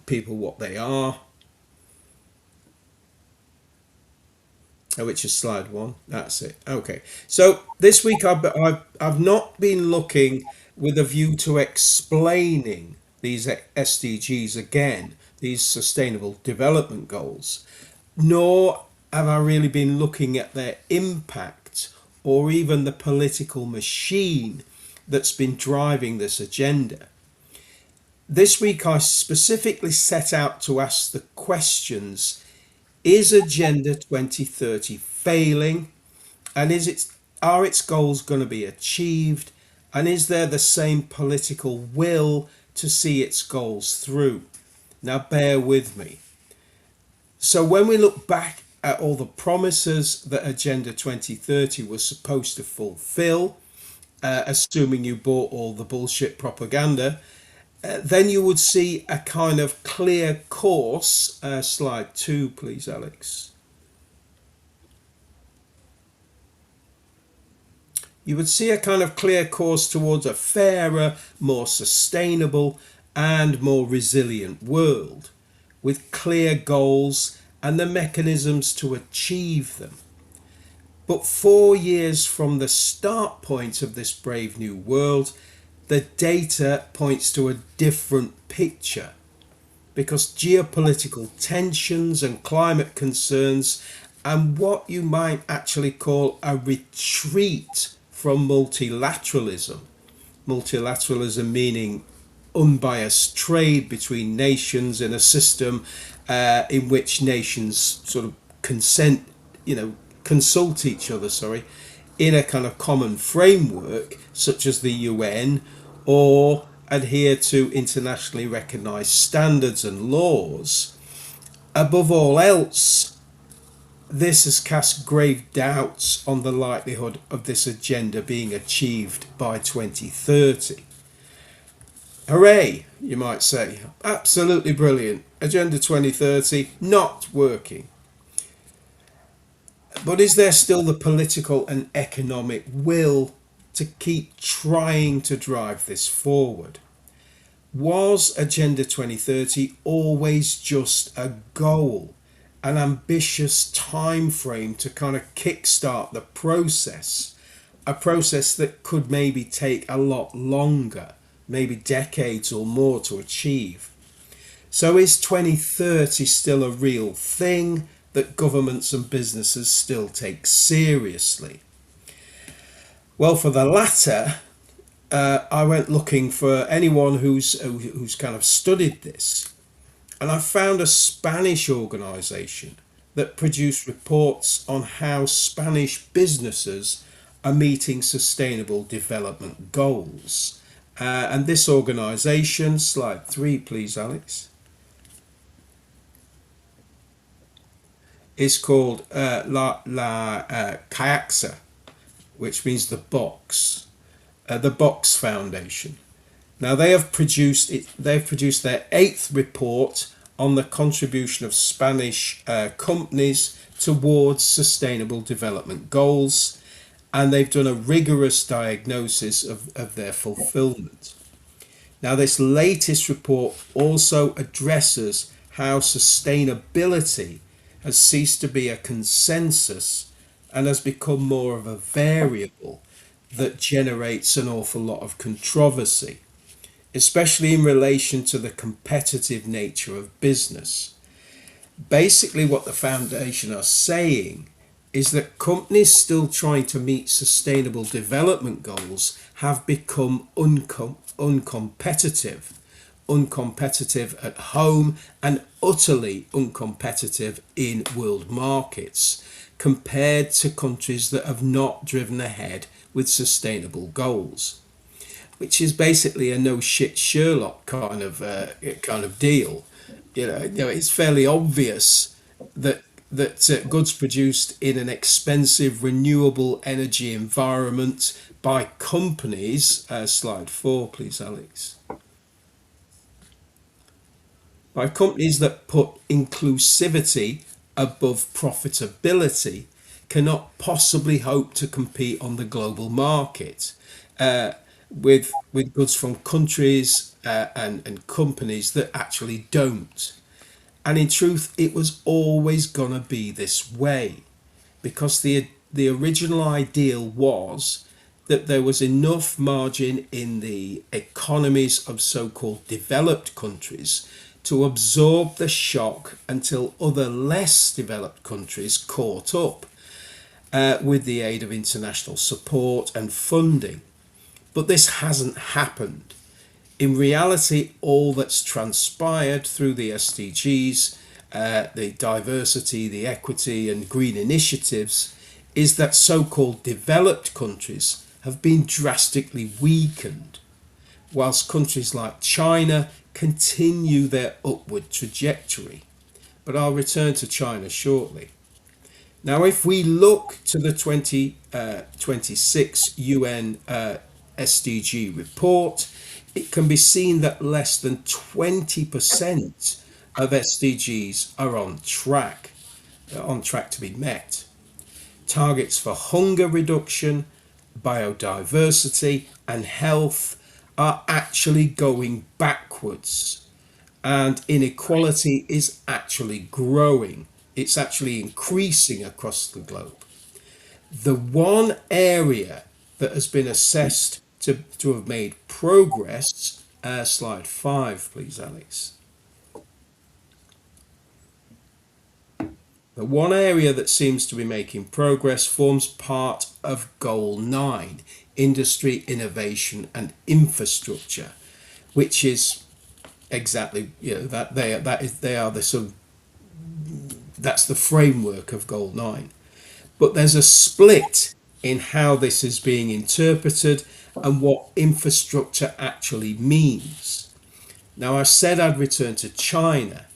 people what they are. Which is slide 1. That's it. Okay. So this week I've not been looking with a view to explaining these SDGs again, these Sustainable Development Goals, nor have I really been looking at their impact or even the political machine that's been driving this agenda. This week I specifically set out to ask the questions: is Agenda 2030 failing? And are its goals going to be achieved? And is there the same political will to see its goals through? Now bear with me. So when we look back at all the promises that Agenda 2030 was supposed to fulfill, assuming you bought all the bullshit propaganda, then you would see a kind of clear course. Slide 2, please, Alex. You would see a kind of clear course towards a fairer, more sustainable, and more resilient world, with clear goals and the mechanisms to achieve them. But 4 years from the start point of this brave new world, the data points to a different picture, because geopolitical tensions and climate concerns and what you might actually call a retreat from multilateralism meaning unbiased trade between nations in a system in which nations sort of consult each other, in a kind of common framework such as the UN, or adhere to internationally recognized standards and laws. Above all else, this has cast grave doubts on the likelihood of this agenda being achieved by 2030. Hooray, you might say. Absolutely brilliant. Agenda 2030 not working. But is there still the political and economic will to keep trying to drive this forward? Was Agenda 2030 always just a goal, an ambitious time frame to kind of kickstart the process, a process that could maybe take a lot longer, maybe decades or more to achieve? So is 2030 still a real thing that governments and businesses still take seriously? Well, for the latter, I went looking for anyone who's kind of studied this, and I found a Spanish organisation that produced reports on how Spanish businesses are meeting sustainable development goals. And this organisation, slide 3 please, Alex, is called La Caixa, which means the box Foundation. Now they've produced their 8th report on the contribution of Spanish companies towards sustainable development goals, and they've done a rigorous diagnosis of their fulfillment. Now this latest report also addresses how sustainability has ceased to be a consensus and has become more of a variable that generates an awful lot of controversy, especially in relation to the competitive nature of business. Basically, what the foundation are saying is that companies still trying to meet sustainable development goals have become uncompetitive at home and utterly uncompetitive in world markets compared to countries that have not driven ahead with sustainable goals, which is basically a no shit Sherlock kind of deal. It's fairly obvious that goods produced in an expensive renewable energy environment by companies, slide 4 please, Alex, by companies that put inclusivity above profitability cannot possibly hope to compete on the global market with goods from countries and companies that actually don't. And in truth, it was always going to be this way, because the original ideal was that there was enough margin in the economies of so-called developed countries to absorb the shock until other less developed countries caught up with the aid of international support and funding. But this hasn't happened. In reality, all that's transpired through the SDGs, the diversity, the equity, and green initiatives, is that so-called developed countries have been drastically weakened, whilst countries like China continue their upward trajectory. But I'll return to China shortly. Now, if we look to the 2026 UN SDG report, it can be seen that less than 20% of SDGs are on track to be met. Targets for hunger reduction, biodiversity, and health are actually going backwards, and inequality is actually growing. It's actually increasing across the globe. The one area that has been assessed to have made progress, slide 5, please, Alex. The one area that seems to be making progress forms part of Goal 9, Industry, Innovation and Infrastructure, which is exactly, that they are the sort of, that's the framework of Goal 9. But there's a split in how this is being interpreted and what infrastructure actually means. Now, I said I'd return to China,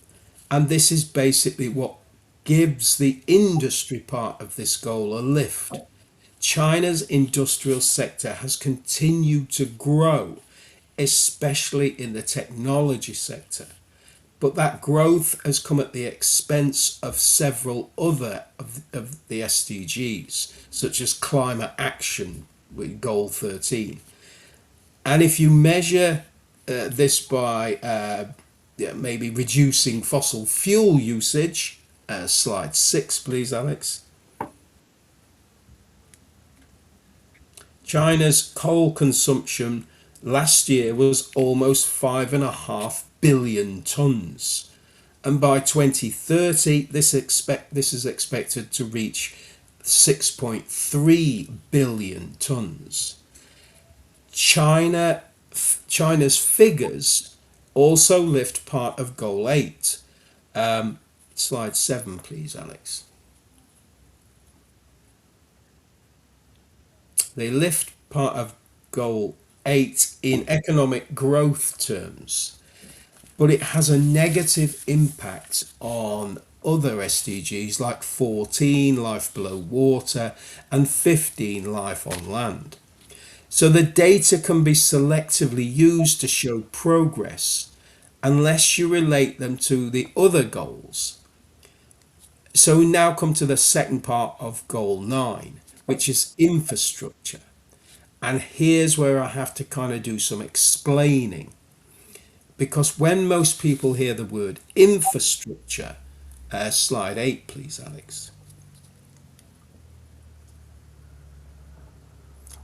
and this is basically what gives the industry part of this goal a lift. China's industrial sector has continued to grow, especially in the technology sector. But that growth has come at the expense of several other of the SDGs, such as climate action with Goal 13. And if you measure this by maybe reducing fossil fuel usage, slide 6, please, Alex. China's coal consumption last year was almost 5.5 billion tons, and by 2030 this is expected to reach 6.3 billion tons. China's figures also lift part of Goal 8. Slide 7, please, Alex. They lift part of Goal 8 in economic growth terms, but it has a negative impact on other SDGs like 14, life below water, and 15, life on land. So the data can be selectively used to show progress unless you relate them to the other goals. So we now come to the second part of Goal 9, which is infrastructure. And here's where I have to kind of do some explaining. Because when most people hear the word infrastructure, slide 8, please, Alex.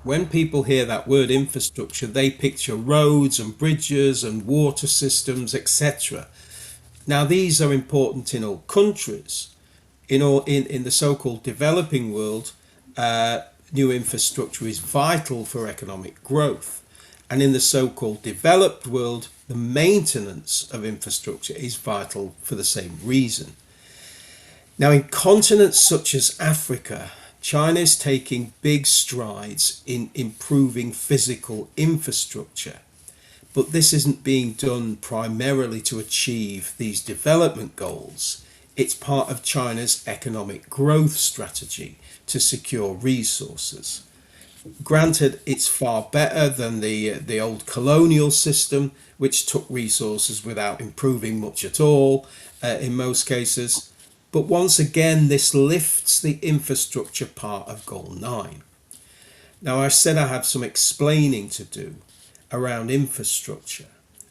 When people hear that word infrastructure, they picture roads and bridges and water systems, etc. Now, these are important in all countries. In the so-called developing world, new infrastructure is vital for economic growth. And in the so-called developed world, the maintenance of infrastructure is vital for the same reason. Now, in continents such as Africa, China is taking big strides in improving physical infrastructure. But this isn't being done primarily to achieve these development goals. It's part of China's economic growth strategy to secure resources. Granted, it's far better than the old colonial system, which took resources without improving much at all in most cases. But once again, this lifts the infrastructure part of Goal 9. Now, I said I have some explaining to do around infrastructure,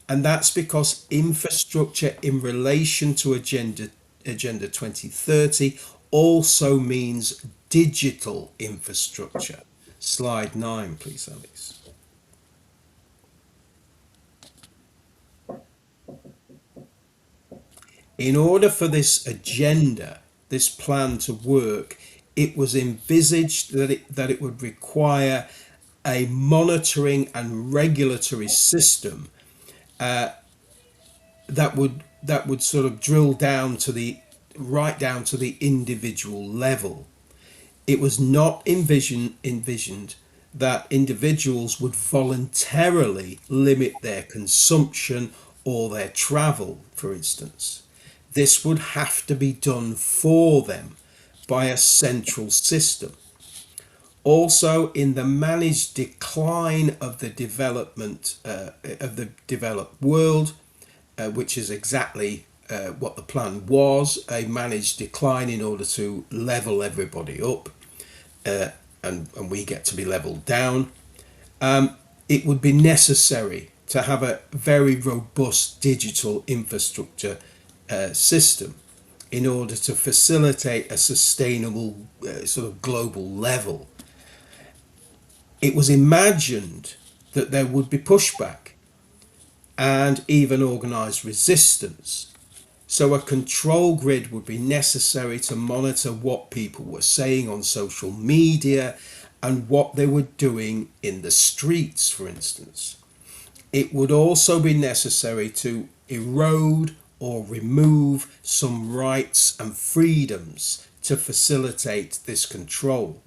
and that's because infrastructure in relation to Agenda 2030 also means digital infrastructure. Slide 9, please, Alex. In order for this agenda, this plan to work, it was envisaged that it would require a monitoring and regulatory system that would sort of drill down to the right down to the individual level. It was not envisioned that individuals would voluntarily limit their consumption or their travel, for instance. This would have to be done for them by a central system. Also, in the managed decline of the development of the developed world, which is exactly what the plan was, a managed decline in order to level everybody up, and we get to be leveled down. It would be necessary to have a very robust digital infrastructure system in order to facilitate a sustainable sort of global level. It was imagined that there would be pushback and even organised resistance. So a control grid would be necessary to monitor what people were saying on social media and what they were doing in the streets, for instance. It would also be necessary to erode or remove some rights and freedoms to facilitate this control.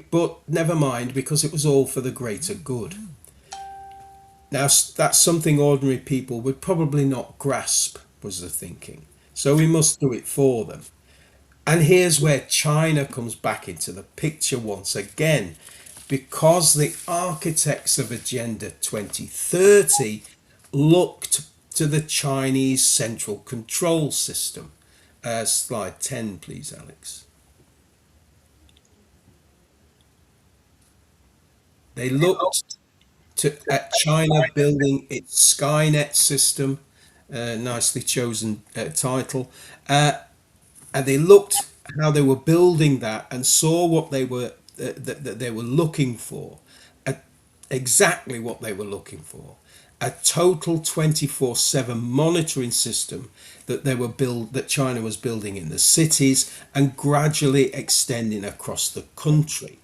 But never mind, because it was all for the greater good. Now, that's something ordinary people would probably not grasp, was the thinking. So we must do it for them. And here's where China comes back into the picture once again, because the architects of Agenda 2030 looked to the Chinese central control system. Slide 10, please, Alex. They looked at China building its Skynet system, nicely chosen title, and they looked how they were building that and saw what they were that they were looking for, exactly what they were looking for, a total 24/7 monitoring system that China was building in the cities and gradually extending across the country.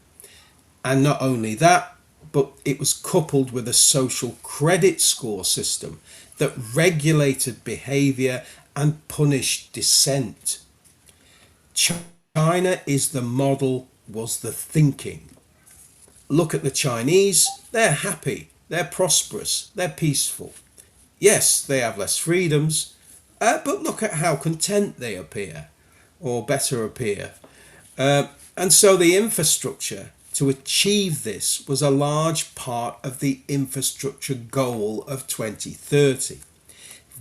And not only that, but it was coupled with a social credit score system that regulated behavior and punished dissent. China is the model, was the thinking. Look at the Chinese, they're happy, they're prosperous, they're peaceful. Yes, they have less freedoms, but look at how content they appear, or better appear. And so the infrastructure to achieve this was a large part of the infrastructure goal of 2030.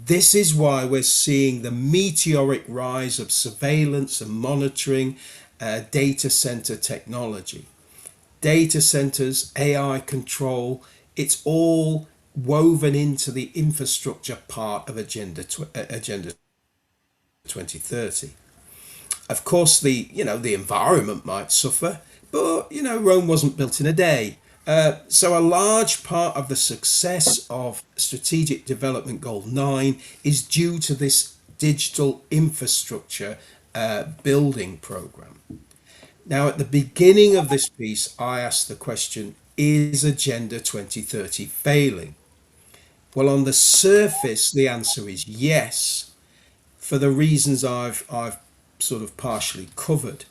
This is why we're seeing the meteoric rise of surveillance and monitoring data center technology. Data centers, AI control, it's all woven into the infrastructure part of Agenda 2030. Of course, the environment might suffer, but Rome wasn't built in a day. So a large part of the success of Strategic Development Goal 9 is due to this digital infrastructure building program. Now, at the beginning of this piece, I asked the question, is Agenda 2030 failing? Well, on the surface, the answer is yes, for the reasons I've sort of partially covered.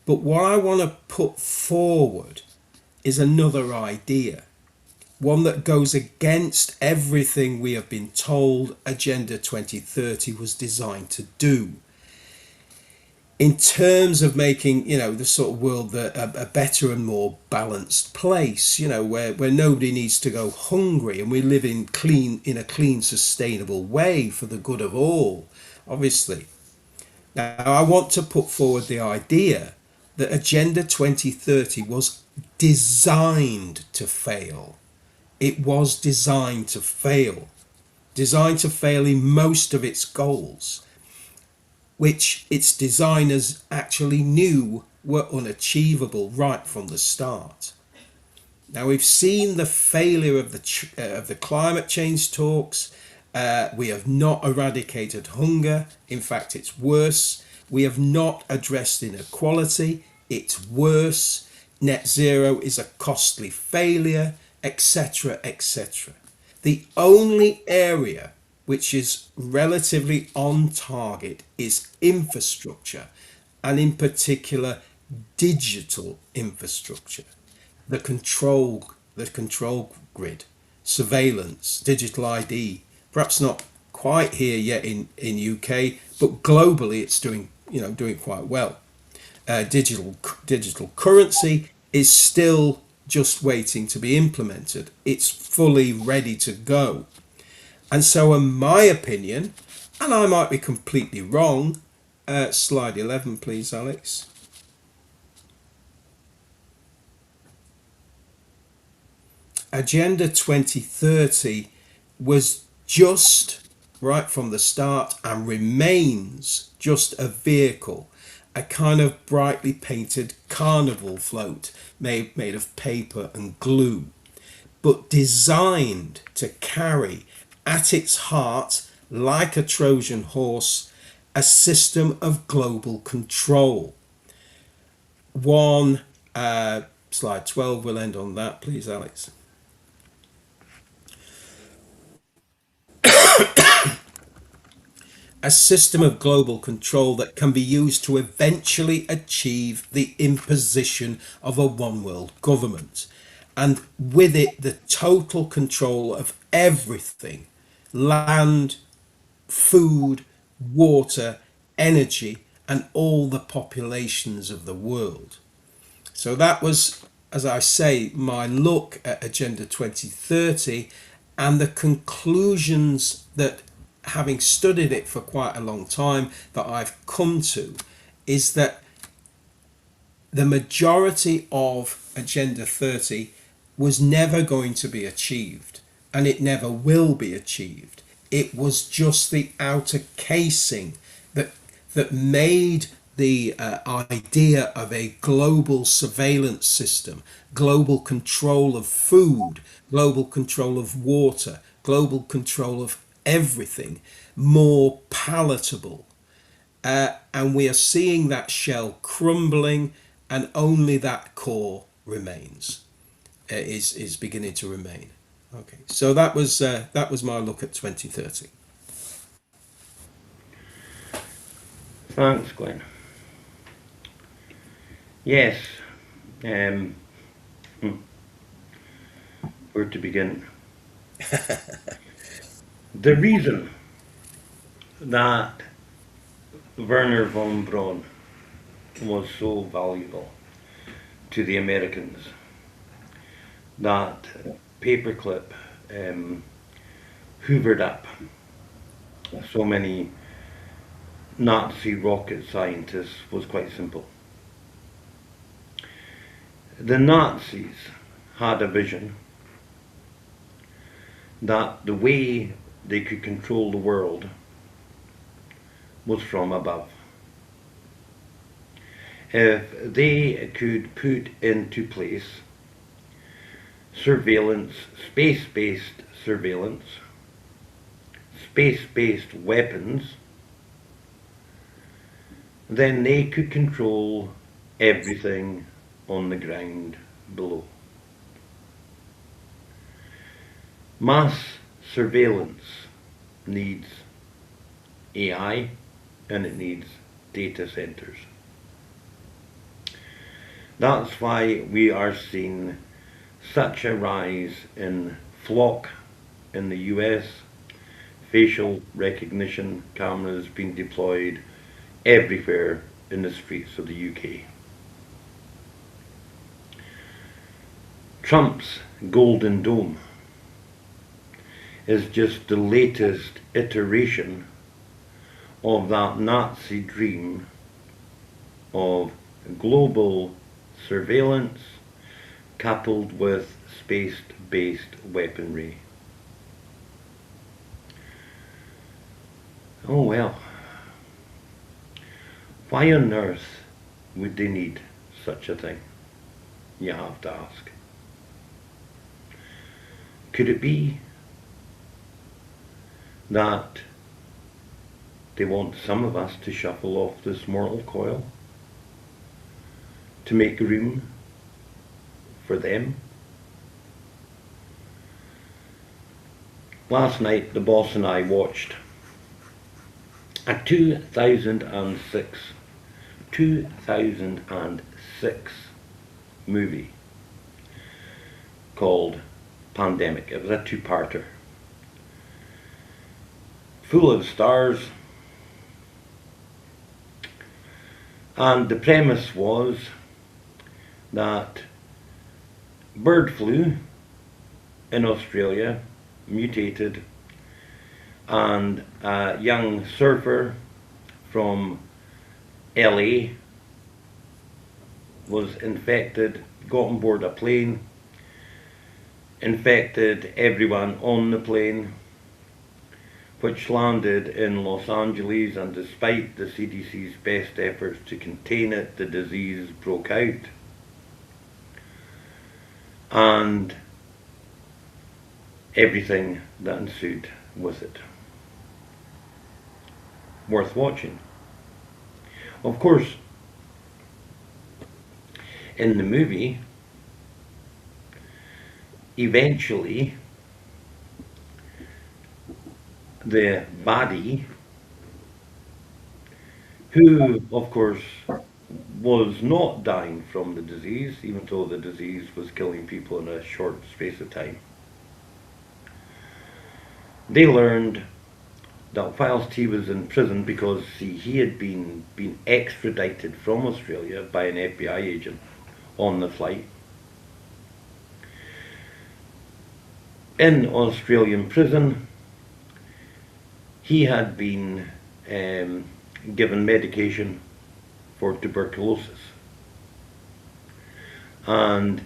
But what I want to put forward is another idea, one that goes against everything we have been told Agenda 2030 was designed to do. In terms of making, the sort of world a better and more balanced place, where nobody needs to go hungry and we live in a clean, sustainable way for the good of all, obviously. Now, I want to put forward the idea that Agenda 2030 was designed to fail. It was designed to fail in most of its goals. which its designers actually knew were unachievable right from the start. Now we've seen the failure of the climate change talks. We have not eradicated hunger. In fact, it's worse. We have not addressed inequality. It's worse. Net zero is a costly failure, etc., etc. The only area which is relatively on target is infrastructure, and in particular digital infrastructure, the control grid, surveillance, digital ID. Perhaps not quite here yet in UK, but globally it's doing quite well. Digital currency is still just waiting to be implemented. It's fully ready to go. And so, in my opinion, and I might be completely wrong, slide 11, please, Alex. Agenda 2030 was just right from the start and remains just a vehicle, a kind of brightly painted carnival float made of paper and glue, but designed to carry at its heart, like a Trojan horse, a system of global control. Slide 12, we'll end on that, please, Alex. A system of global control that can be used to eventually achieve the imposition of a one world government, and with it the total control of everything: land, food, water, energy, and all the populations of the world. So that was, as I say, my look at Agenda 2030 and the conclusions that, having studied it for quite a long time, that I've come to is that the majority of Agenda 30 was never going to be achieved, and it never will be achieved. It was just the outer casing that made the idea of a global surveillance system, global control of food, global control of water, global control of everything more palatable. And we are seeing that shell crumbling, and only that core remains, is beginning to remain. Okay, so that was my look at 2030. Thanks, Glenn. Yes, um, where to begin? The reason that Werner von Braun was so valuable to the Americans, that paperclip hoovered up so many Nazi rocket scientists, was quite simple. The Nazis had a vision that the way they could control the world was from above. If they could put into place surveillance, space-based surveillance, space-based weapons, then they could control everything on the ground below. Mass surveillance needs AI, and it needs data centers. That's why we are seeing such a rise in flock in the US, facial recognition cameras being deployed everywhere in the streets of the UK. Trump's Golden Dome is just the latest iteration of that Nazi dream of global surveillance coupled with space-based weaponry. Oh well. Why on earth would they need such a thing? You have to ask. Could it be that they want some of us to shuffle off this mortal coil to make room for them? Last night, the boss and I watched a 2006 movie called Pandemic. It was a two-parter, full of stars, and the premise was that bird flu in Australia mutated, and a young surfer from LA was infected, got on board a plane, infected everyone on the plane, which landed in Los Angeles, and despite the CDC's best efforts to contain it, the disease broke out. And everything that ensued with it. Worth watching. Of course, in the movie, eventually the baddie, who of course was not dying from the disease, even though the disease was killing people in a short space of time, they learned that whilst he was in prison, because see, he had been extradited from Australia by an FBI agent on the flight, in Australian prison, he had been given medication for tuberculosis, and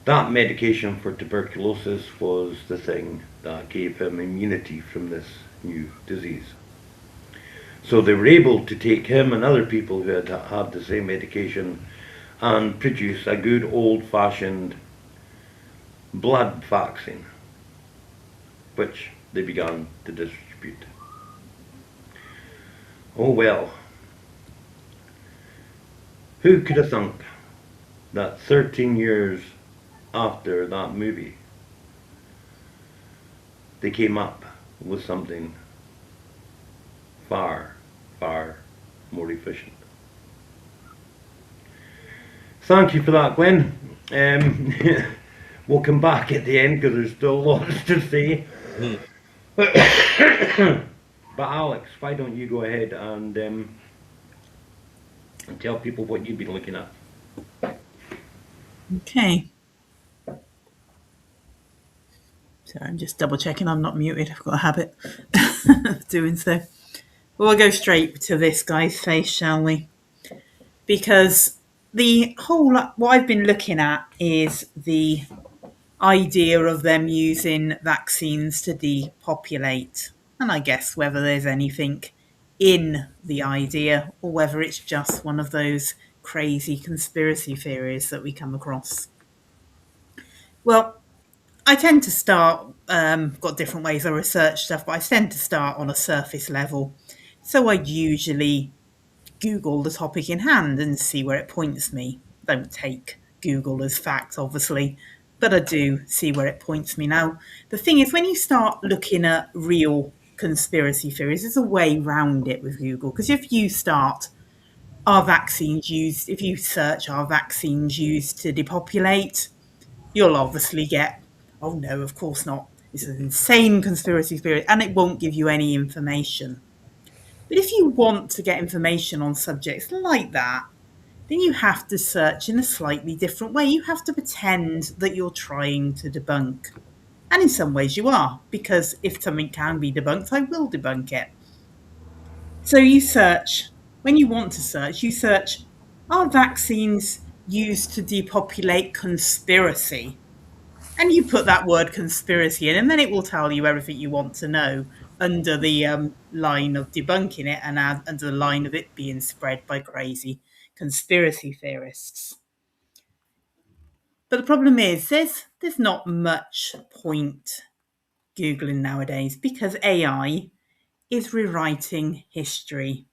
that medication for tuberculosis was the thing that gave him immunity from this new disease. So they were able to take him and other people who had had the same medication and produce a good old-fashioned blood vaccine, which they began to distribute. Oh well, who could have thunk that 13 years after that movie, they came up with something far, far more efficient. Thank you for that, Gwen. We'll come back at the end because there's still lots to say. But Alex, why don't you go ahead and tell people what you've been looking at. Okay. So I'm just double checking I'm not muted. I've got a habit of doing so. Well, we'll go straight to this guy's face, shall we? Because the whole, what I've been looking at is the idea of them using vaccines to depopulate. And I guess whether there's anything in the idea or whether it's just one of those crazy conspiracy theories that we come across. Well, I tend to start, got different ways I research stuff, but I tend to start on a surface level. So I usually Google the topic in hand and see where it points me. Don't take Google as fact, obviously, but I do see where it points me. Now, the thing is, when you start looking at real conspiracy theories, there's a way round it with Google. Because if you start, are vaccines used, if you search, are vaccines used to depopulate, you'll obviously get, oh no, of course not. It's an insane conspiracy theory, and it won't give you any information. But if you want to get information on subjects like that, then you have to search in a slightly different way. You have to pretend that you're trying to debunk. And in some ways you are, because if something can be debunked, I will debunk it. So you search, when you want to search, you search, are vaccines used to depopulate conspiracy? And you put that word conspiracy in, and then it will tell you everything you want to know under the line of debunking it and under the line of it being spread by crazy conspiracy theorists. But the problem is there's not much point Googling nowadays because AI is rewriting history.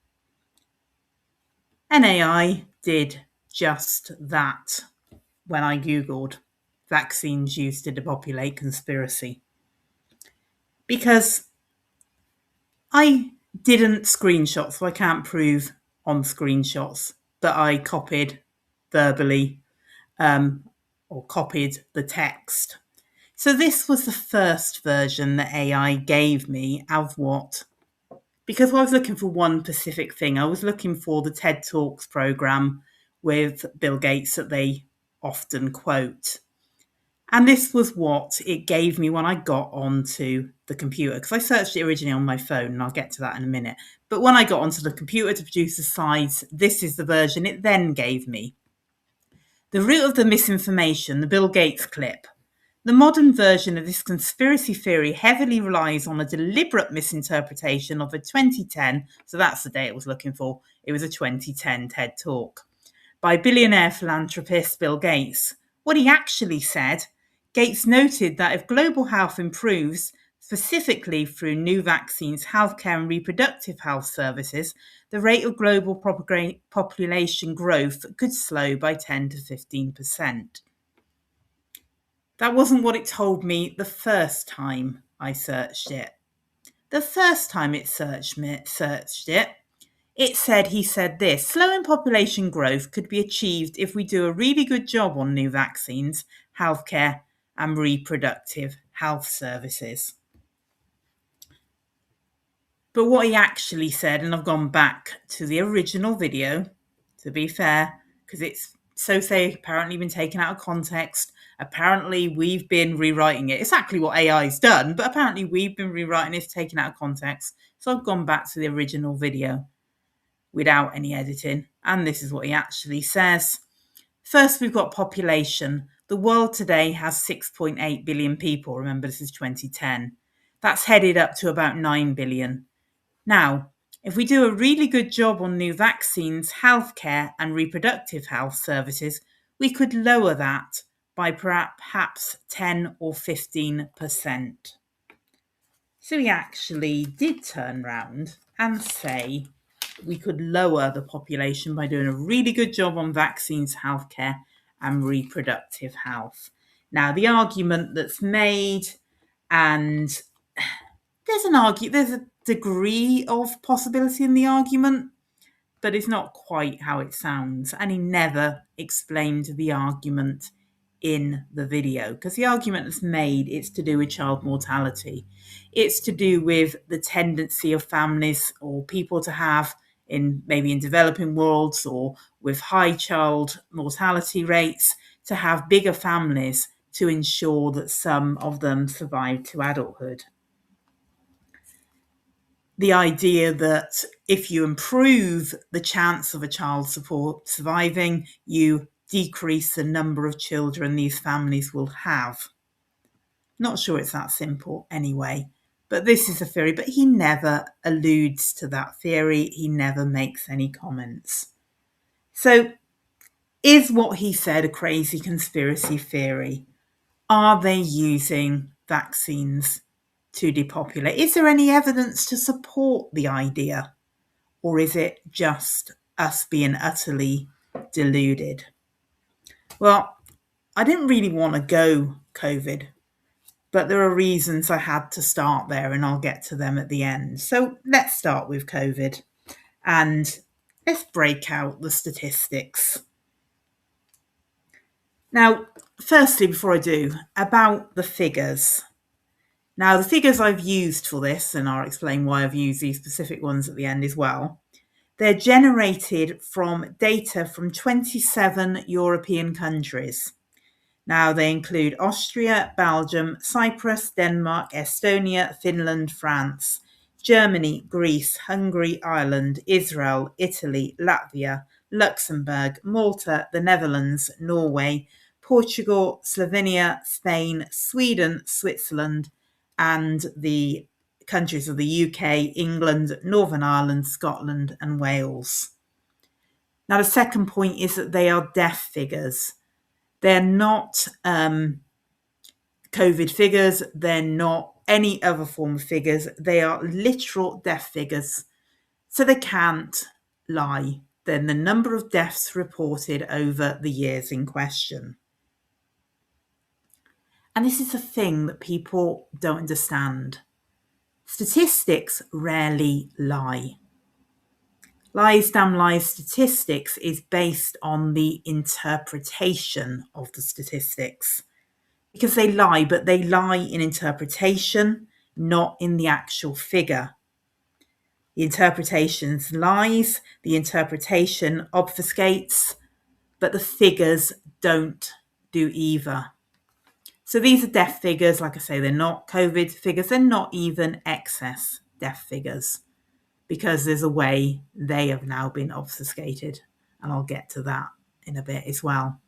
And AI did just that when I Googled vaccines used to depopulate conspiracy. Because I didn't screenshot, so I can't prove on screenshots that I copied verbally or copied the text. So this was the first version that AI gave me of what, because I was looking for one specific thing. I was looking for the TED Talks program with Bill Gates that they often quote. And this was what it gave me when I got onto the computer, because I searched it originally on my phone, and I'll get to that in a minute. But when I got onto the computer to produce the slides, this is the version it then gave me. The root of the misinformation, the Bill Gates clip. The modern version of this conspiracy theory heavily relies on a deliberate misinterpretation of a 2010, so that's the date I was looking for, it was a 2010 TED Talk, by billionaire philanthropist Bill Gates. What he actually said, Gates noted that if global health improves, specifically through new vaccines, healthcare and reproductive health services, the rate of global population growth could slow by 10 to 15%. That wasn't what it told me the first time I searched it. The first time it searched it, it said he said this: slowing population growth could be achieved if we do a really good job on new vaccines, healthcare, and reproductive health services. But what he actually said, and I've gone back to the original video, to be fair, because it's apparently been taken out of context. Apparently we've been rewriting it. Exactly what AI's done, but apparently we've been rewriting it, taken out of context. So I've gone back to the original video without any editing, and this is what he actually says. First, we've got population. The world today has 6.8 billion people. Remember, this is 2010. That's headed up to about 9 billion. Now, if we do a really good job on new vaccines, healthcare, and reproductive health services, we could lower that by perhaps 10 or 15%. So he actually did turn round and say we could lower the population by doing a really good job on vaccines, healthcare, and reproductive health. Now, the argument that's made, and there's a degree of possibility in the argument, but it's not quite how it sounds. And he never explained the argument in the video, because the argument that's made, it's to do with child mortality. It's to do with the tendency of families or people to have, maybe in developing worlds or with high child mortality rates, to have bigger families to ensure that some of them survive to adulthood. The idea that if you improve the chance of a child surviving, you decrease the number of children these families will have. Not sure it's that simple anyway, but this is a theory, but he never alludes to that theory. He never makes any comments. So is what he said a crazy conspiracy theory? Are they using vaccines to depopulate? Is there any evidence to support the idea? Or is it just us being utterly deluded? Well, I didn't really want to go COVID, but there are reasons I had to start there, and I'll get to them at the end. So let's start with COVID, and let's break out the statistics. Now, firstly, before I do, about the figures. Now, the figures I've used for this, and I'll explain why I've used these specific ones at the end as well, they're generated from data from 27 European countries. Now, they include Austria, Belgium, Cyprus, Denmark, Estonia, Finland, France, Germany, Greece, Hungary, Ireland, Israel, Italy, Latvia, Luxembourg, Malta, the Netherlands, Norway, Portugal, Slovenia, Spain, Sweden, Switzerland, and the countries are the UK, England, Northern Ireland, Scotland, and Wales. Now, the second point is that they are death figures. They're not COVID figures. They're not any other form of figures. They are literal death figures. So they can't lie. Then the number of deaths reported over the years in question. And this is a thing that people don't understand. Statistics rarely lie. Lies, damn lies, statistics is based on the interpretation of the statistics. Because they lie, but they lie in interpretation, not in the actual figure. The interpretation lies, the interpretation obfuscates, but the figures don't do either. So these are death figures. Like I say, they're not COVID figures. They're not even excess death figures, because there's a way they have now been obfuscated. And I'll get to that in a bit as well.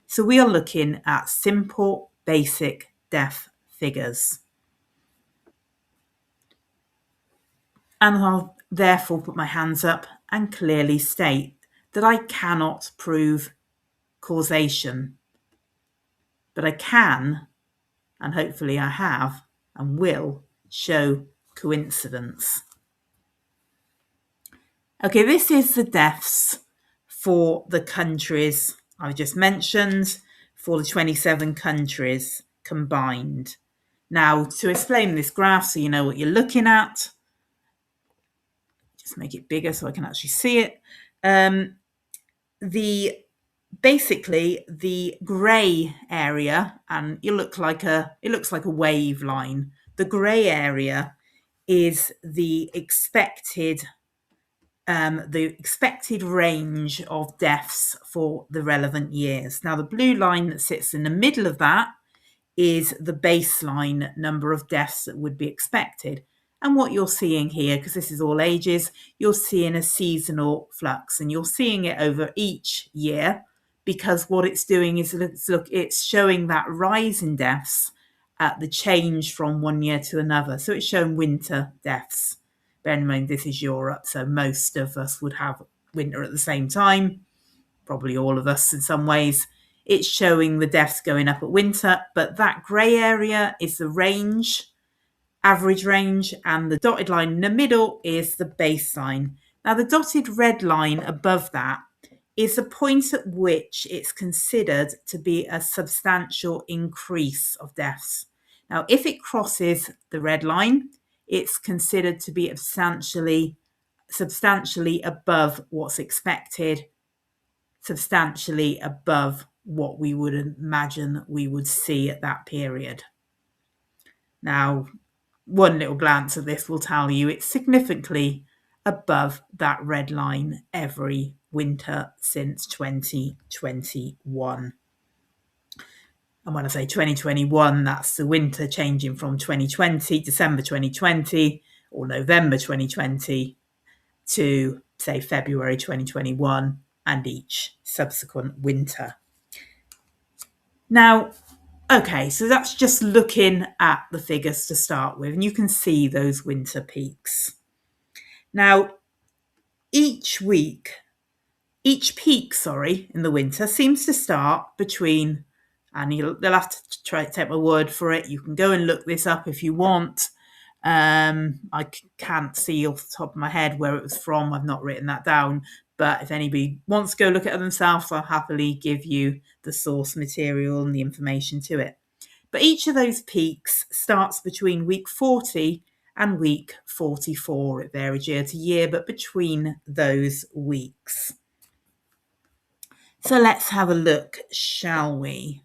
So we are looking at simple, basic death figures. And I'll therefore put my hands up and clearly state that I cannot prove causation. But I can, and hopefully I have and will, show coincidence. Okay, this is the deaths for the countries I just mentioned, for the 27 countries combined. Now, to explain this graph so you know what you're looking at, just make it bigger so I can actually see it. Basically the grey area, and it looks like a wave line. The grey area is the expected range of deaths for the relevant years. Now, the blue line that sits in the middle of that is the baseline number of deaths that would be expected. And what you're seeing here, because this is all ages, you're seeing a seasonal flux, and you're seeing it over each year, because what it's doing is it's showing that rise in deaths at the change from one year to another. So it's showing winter deaths. Bear in mind, this is Europe, so most of us would have winter at the same time, probably all of us in some ways. It's showing the deaths going up at winter, but that grey area is the range, average range, and the dotted line in the middle is the baseline. Now, the dotted red line above that is the point at which it's considered to be a substantial increase of deaths. Now, if it crosses the red line, it's considered to be substantially above what's expected, substantially above what we would imagine we would see at that period. Now, one little glance at this will tell you it's significantly above that red line every winter since 2021. And when I say 2021, that's the winter changing from 2020, December 2020 or November 2020 to, say, February 2021 and each subsequent winter. Now, okay, so that's just looking at the figures to start with, and you can see those winter peaks. Now, each peak, in the winter seems to start between, and they'll have to take my word for it. You can go and look this up if you want. I can't see off the top of my head where it was from. I've not written that down. But if anybody wants to go look at it themselves, I'll happily give you the source material and the information to it. But each of those peaks starts between week 40 and week 44. It varies year to year, but between those weeks. So let's have a look, shall we,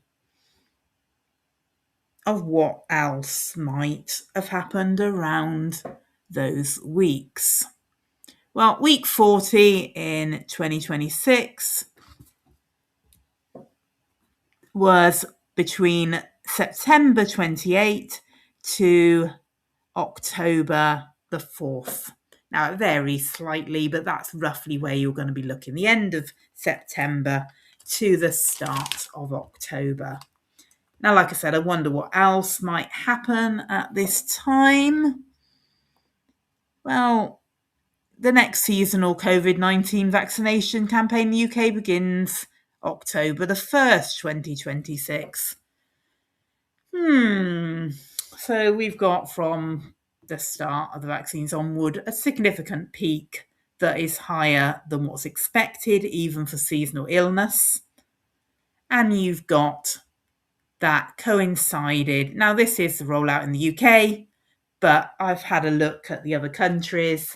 of what else might have happened around those weeks. Well, week 40 in 2026 was between September 28 to October the 4th. Now, it varies slightly, but that's roughly where you're going to be looking. The end of September to the start of October. Now, like I said, I wonder what else might happen at this time. Well, the next seasonal COVID-19 vaccination campaign in the UK begins October the 1st, 2026. So we've got from the start of the vaccines onward a significant peak that is higher than what's expected, even for seasonal illness. And you've got that coincided. Now, this is the rollout in the UK, but I've had a look at the other countries,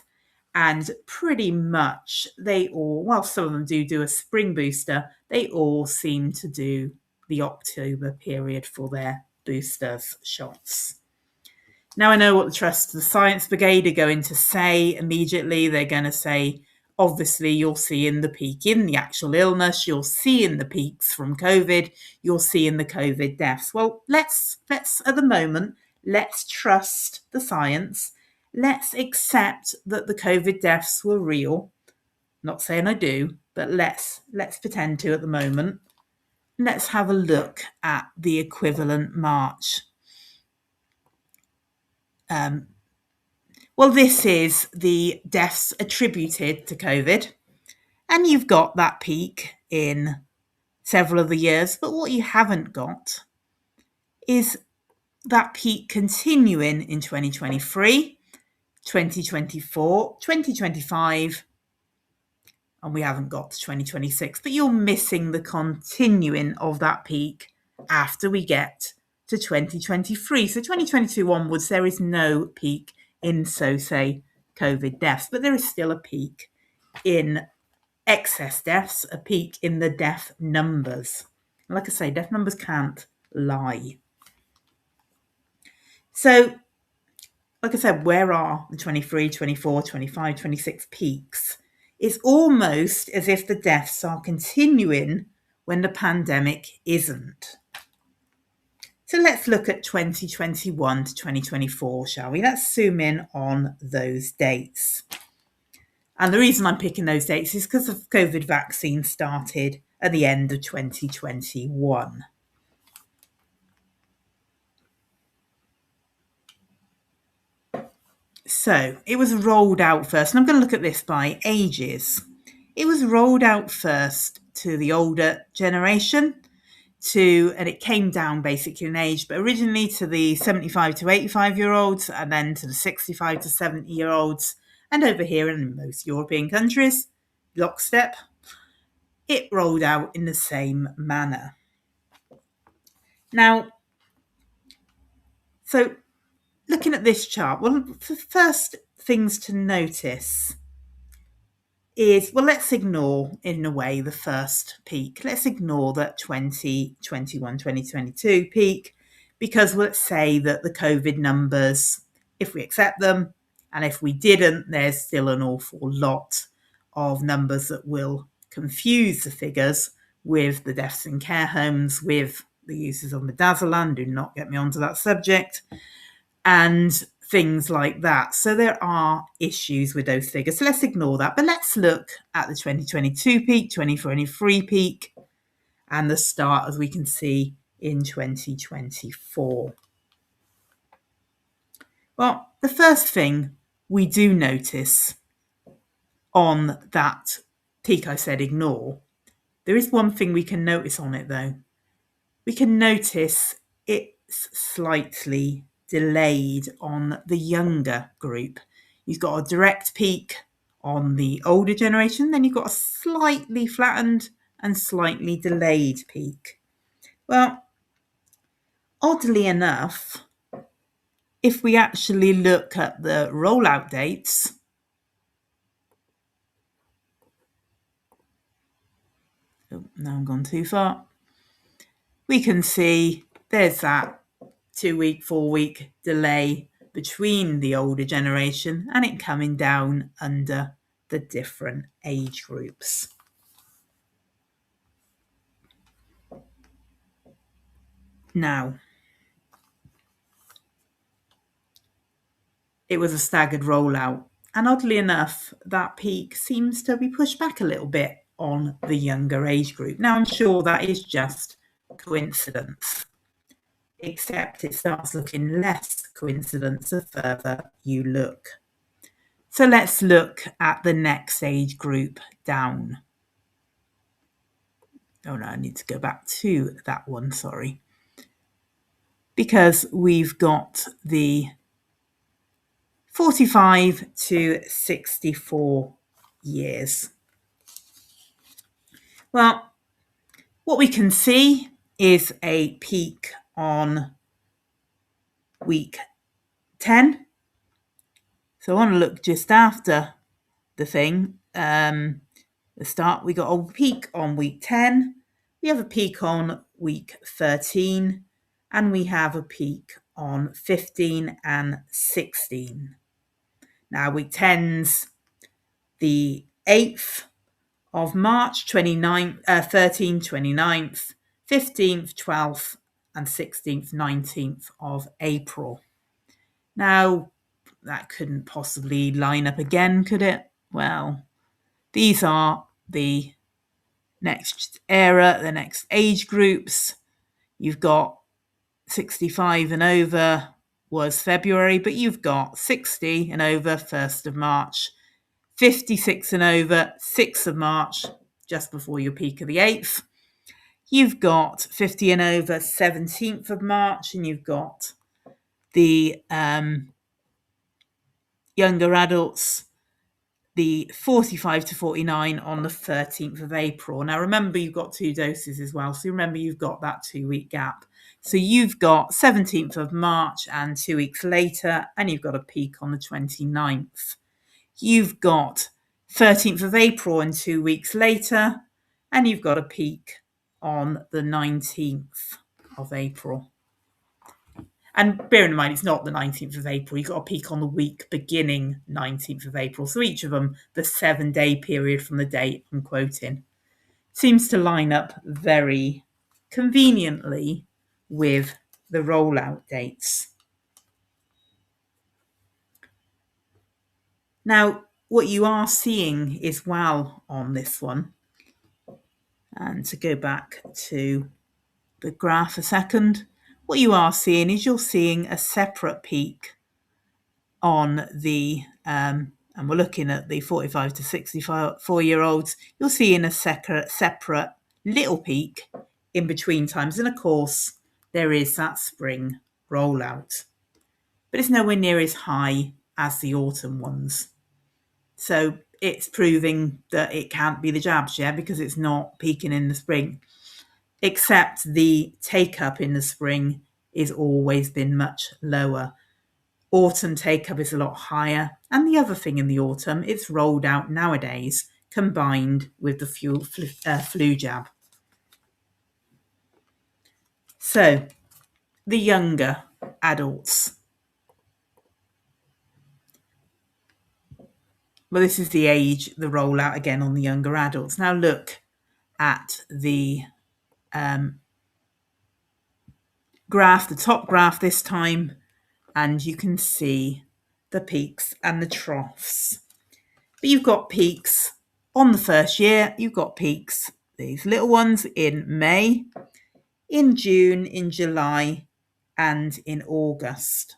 and pretty much they all, while some of them do a spring booster, they all seem to do the October period for their boosters shots. Now, I know what the Trust of the Science Brigade are going to say immediately. They're going to say, obviously, you're seeing the peak in the actual illness, you're seeing the peaks from COVID, you're seeing the COVID deaths. Well, let's at the moment, let's trust the science. Let's accept that the COVID deaths were real. Not saying I do, but let's pretend to at the moment. Let's have a look at the equivalent March. Well, this is the deaths attributed to COVID, and you've got that peak in several of the years, but what you haven't got is that peak continuing in 2023, 2024, 2025, and we haven't got to 2026, but you're missing the continuing of that peak after we get to 2023. So 2022 onwards, there is no peak in, so say, COVID deaths, but there is still a peak in excess deaths, a peak in the death numbers. Like I say, death numbers can't lie. So, like I said, where are the 23, 24, 25, 26 peaks? It's almost as if the deaths are continuing when the pandemic isn't. So let's look at 2021 to 2024, shall we? Let's zoom in on those dates. And the reason I'm picking those dates is because the COVID vaccine started at the end of 2021. So it was rolled out first, and I'm going to look at this by ages. It was rolled out first to the older generation, and it came down basically in age, but originally to the 75 to 85-year-olds, and then to the 65 to 70-year-olds, and over here in most European countries, lockstep, it rolled out in the same manner. Now, so looking at this chart, well, the first things to notice is, well, let's ignore, in a way, the first peak. Let's ignore that 2021, 2022 peak, because let's say that the COVID numbers, if we accept them, and if we didn't, there's still an awful lot of numbers that will confuse the figures with the deaths in care homes, with the uses of midazolam, do not get me onto that subject, and things like that. So there are issues with those figures. So let's ignore that. But let's look at the 2022 peak, 2023 peak, and the start, as we can see, in 2024. Well, the first thing we do notice on that peak I said ignore, there is one thing we can notice on it though. We can notice it's slightly delayed on the younger group. You've got a direct peak on the older generation, then you've got a slightly flattened and slightly delayed peak. Well, oddly enough, if we actually look at the rollout dates, now I've gone too far, we can see there's that 2-week, 4-week delay between the older generation and it coming down under the different age groups. Now, it was a staggered rollout, and oddly enough, that peak seems to be pushed back a little bit on the younger age group. Now, I'm sure that is just coincidence, except it starts looking less coincidence the further you look. So let's look at the next age group down. Oh no, I need to go back to that one, sorry. Because we've got the 45 to 64 years. Well, what we can see is a peak on week 10. So I want to look just after the thing. The start, we got a peak on week 10. We have a peak on week 13. And we have a peak on 15 and 16. Now, week 10's the 8th of March, 13th, 29th, 15th, 12th, and 16th, 19th of April. Now, that couldn't possibly line up again, could it? Well, these are the next era, the next age groups. You've got 65 and over was February, but you've got 60 and over 1st of March, 56 and over 6th of March, just before your peak of the 8th. You've got 50 and over 17th of March, and you've got the younger adults, the 45 to 49 on the 13th of April. Now, remember, you've got 2 doses as well. So remember, you've got that 2-week gap. So you've got 17th of March and 2 weeks later, and you've got a peak on the 29th. You've got 13th of April and 2 weeks later, and you've got a peak on the 19th of April. And bear in mind, it's not the 19th of April. You've got a peak on the week beginning 19th of April. So each of them, the 7-day period from the date I'm quoting, seems to line up very conveniently with the rollout dates. Now, what you are seeing as well on this one, and to go back to the graph a second, what you are seeing is you're seeing a separate peak on the, and we're looking at the 45 to 64-year-olds, you're seeing a separate little peak in between times. And of course, there is that spring rollout, but it's nowhere near as high as the autumn ones. So it's proving that it can't be the jabs, yeah, because it's not peaking in the spring. Except the take-up in the spring is always been much lower. Autumn take-up is a lot higher. And the other thing in the autumn, it's rolled out nowadays, combined with the flu jab. So, the younger adults. Well, this is the age, the rollout again on the younger adults. Now look at the graph, the top graph this time, and you can see the peaks and the troughs. But you've got peaks on the first year, you've got peaks, these little ones, in May, in June, in July, and in August.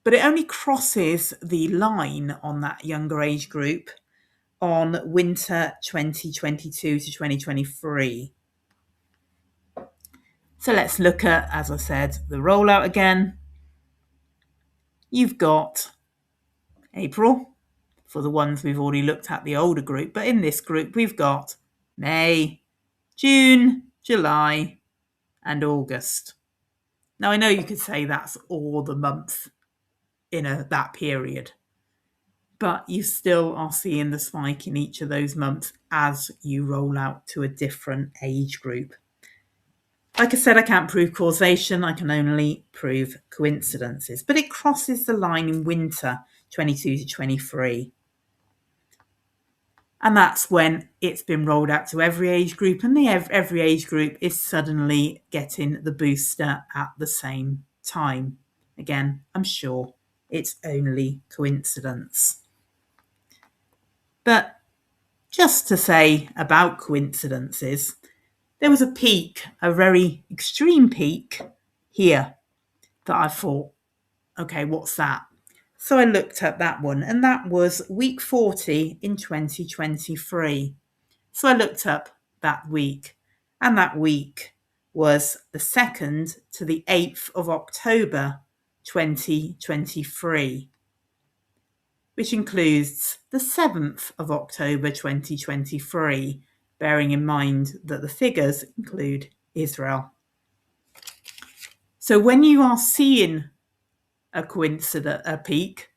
But it only crosses the line on that younger age group on winter 2022 to 2023. So let's look at, as I said, the rollout again. You've got April for the ones we've already looked at, the older group. But in this group, we've got May, June, July, and August. Now, I know you could say that's all the months in that period, but you still are seeing the spike in each of those months as you roll out to a different age group. Like I said, I can't prove causation, I can only prove coincidences, but it crosses the line in winter 22 to 23. And that's when it's been rolled out to every age group, and every age group is suddenly getting the booster at the same time. Again, I'm sure it's only coincidence. But just to say about coincidences, there was a peak, a very extreme peak here that I thought, okay, what's that? So I looked at that one, and that was week 40 in 2023. So I looked up that week, and that week was the 2nd to the 8th of October 2023, which includes the 7th of October 2023, bearing in mind that the figures include Israel. So when you are seeing a peak,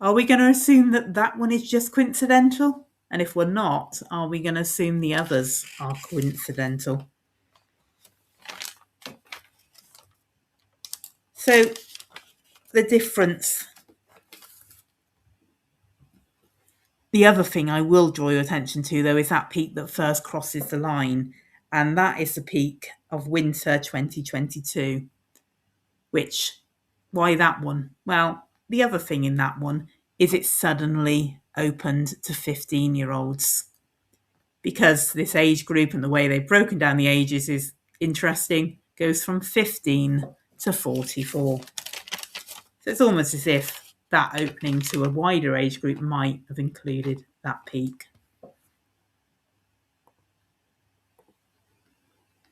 are we going to assume that that one is just coincidental? And if we're not, are we going to assume the others are coincidental? So the difference, the other thing I will draw your attention to, though, is that peak that first crosses the line, and that is the peak of winter 2022. Why that one? Well, the other thing in that one is it suddenly opened to 15-year-olds, because this age group and the way they've broken down the ages is interesting, goes from 15 to 44. So it's almost as if that opening to a wider age group might have included that peak.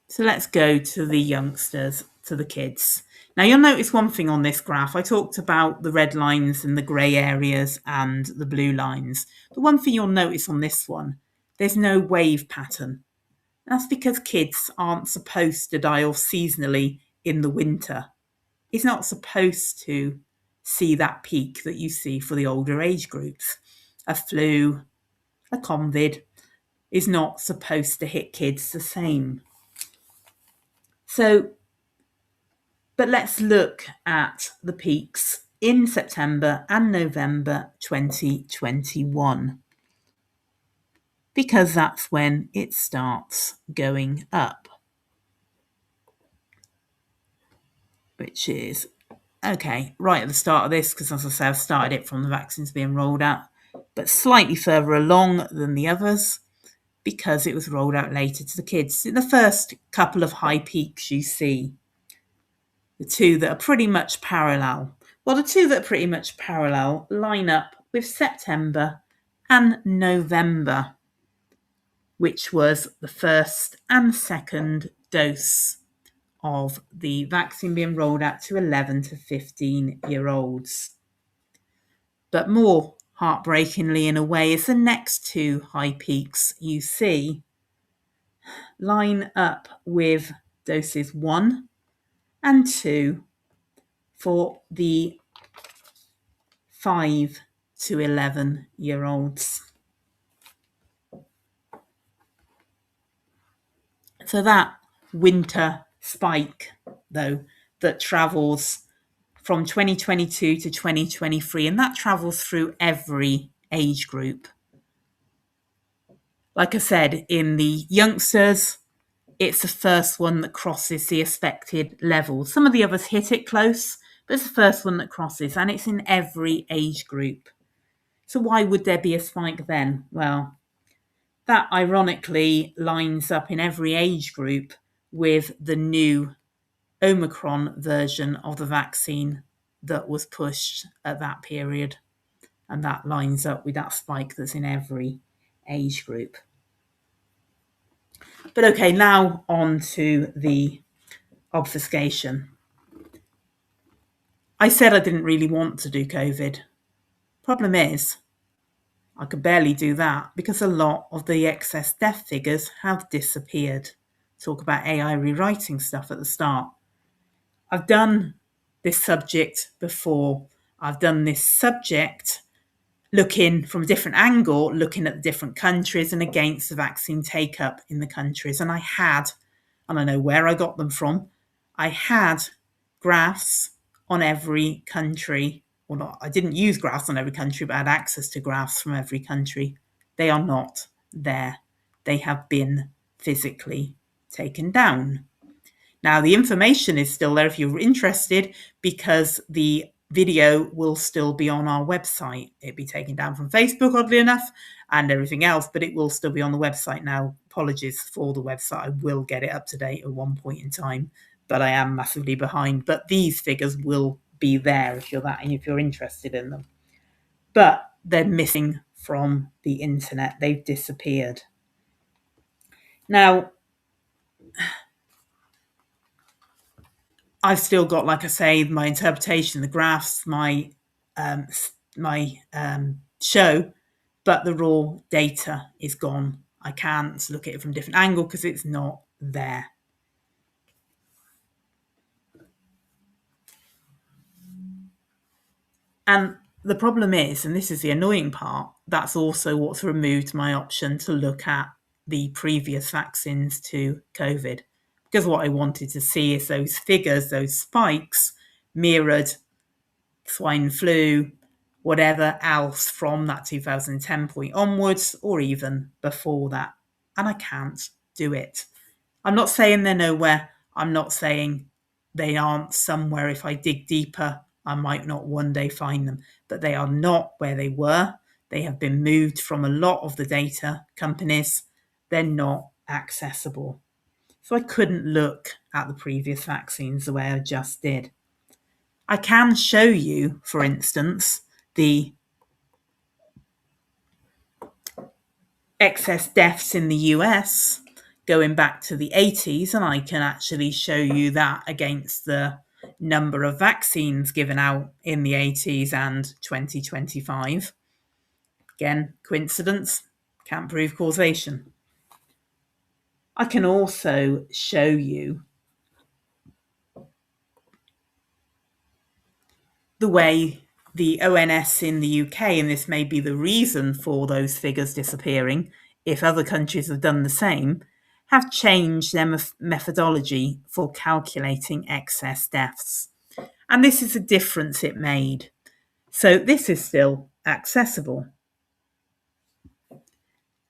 So let's go to the youngsters, to the kids. Now you'll notice one thing on this graph. I talked about the red lines and the grey areas and the blue lines. The one thing you'll notice on this one, there's no wave pattern. That's because kids aren't supposed to die off seasonally in the winter. It's not supposed to see that peak that you see for the older age groups. A flu, a COVID is not supposed to hit kids the same. So, but let's look at the peaks in September and November 2021, because that's when it starts going up, which is, okay, right at the start of this, because as I say, I've started it from the vaccines being rolled out, but slightly further along than the others, because it was rolled out later to the kids. In the first couple of high peaks you see, the two that are pretty much parallel. Well, the two that are pretty much parallel line up with September and November, which was the first and second dose of the vaccine being rolled out to 11 to 15-year-olds. But more heartbreakingly, in a way, is the next two high peaks you see line up with doses 1 and 2 for the 5 to 11-year-olds. So that winter spike, though, that travels from 2022 to 2023, and that travels through every age group. Like I said, in the youngsters, it's the first one that crosses the expected level. Some of the others hit it close, but it's the first one that crosses, and it's in every age group. So why would there be a spike then? Well, that ironically lines up in every age group with the new Omicron version of the vaccine that was pushed at that period. And that lines up with that spike that's in every age group. But okay, now on to the obfuscation. I said I didn't really want to do COVID. Problem is, I could barely do that because a lot of the excess death figures have disappeared. Talk about AI rewriting stuff at the start. I've done this subject before. I've done this subject looking from a different angle, looking at the different countries and against the vaccine take-up in the countries. And I don't know where I got them from, I had graphs on every country. Well, not, I didn't use graphs on every country, but I had access to graphs from every country. They are not there. They have been physically taken down. Now, the information is still there if you're interested, because the video will still be on our website. It'll be taken down from Facebook, oddly enough, and everything else, but it will still be on the website now. Apologies for the website. I will get it up to date at one point in time, but I am massively behind. But these figures will be there if you're interested in them. But they're missing from the internet. They've disappeared. Now, I've still got, like I say, my interpretation, the graphs, my show, but the raw data is gone. I can't look at it from a different angle because it's not there. And the problem is, and this is the annoying part, that's also what's removed my option to look at the previous vaccines to COVID. Because what I wanted to see is those figures, those spikes, mirrored swine flu, whatever else from that 2010 point onwards, or even before that. And I can't do it. I'm not saying they're nowhere. I'm not saying they aren't somewhere. If I dig deeper, I might not one day find them, but they are not where they were. They have been moved from a lot of the data companies. They're not accessible. So I couldn't look at the previous vaccines the way I just did. I can show you, for instance, the excess deaths in the US going back to the 80s, and I can actually show you that against the number of vaccines given out in the 80s and 2025. Again, coincidence, can't prove causation. I can also show you the way the ONS in the UK, and this may be the reason for those figures disappearing, if other countries have done the same, have changed their methodology for calculating excess deaths. And this is a difference it made. So this is still accessible.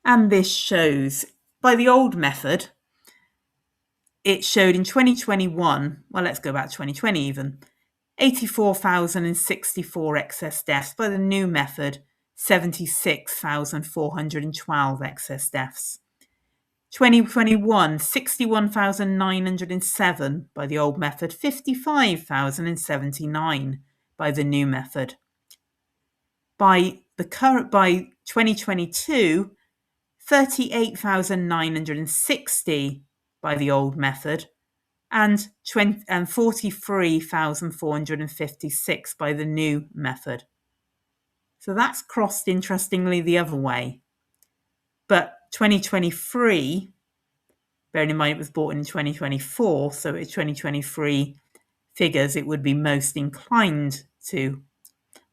And this shows, by the old method, it showed in 2021, well, let's go back to 2020 even, 84,064 excess deaths. By the new method, 76,412 excess deaths. 2021, 61,907 by the old method, 55,079 by the new method. By 2022, 38,960 by the old method, and 43,456 by the new method. So that's crossed, interestingly, the other way. But 2023, bearing in mind it was bought in 2024, so it's 2023 figures it would be most inclined to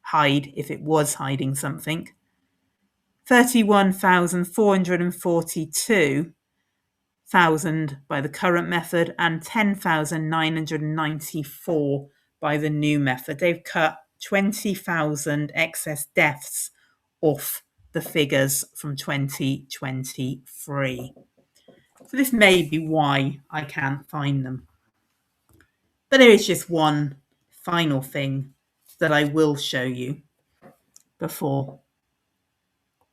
hide if it was hiding something. 31,442,000 by the current method and 10,994 by the new method. They've cut 20,000 excess deaths off the figures from 2023. So this may be why I can't find them. But there is just one final thing that I will show you before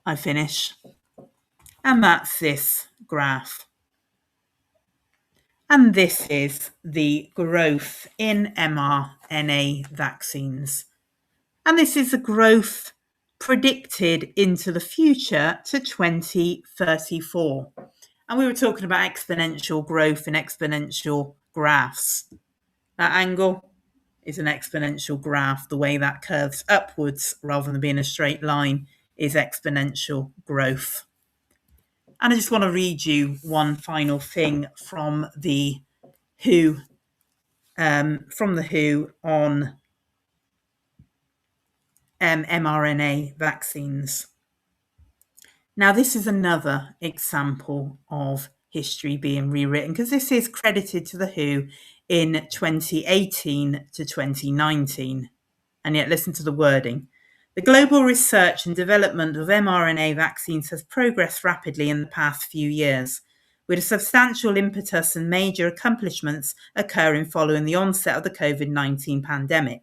I finish, and that's this graph. And this is the growth in mRNA vaccines. And this is the growth predicted into the future to 2034. And we were talking about exponential growth and exponential graphs. That angle is an exponential graph. The way that curves upwards rather than being a straight line is exponential growth. And I just want to read you one final thing from the WHO, on mRNA vaccines. Now, this is another example of history being rewritten, because this is credited to the WHO in 2018 to 2019. And yet, listen to the wording. The global research and development of mRNA vaccines has progressed rapidly in the past few years, with a substantial impetus and major accomplishments occurring following the onset of the COVID-19 pandemic.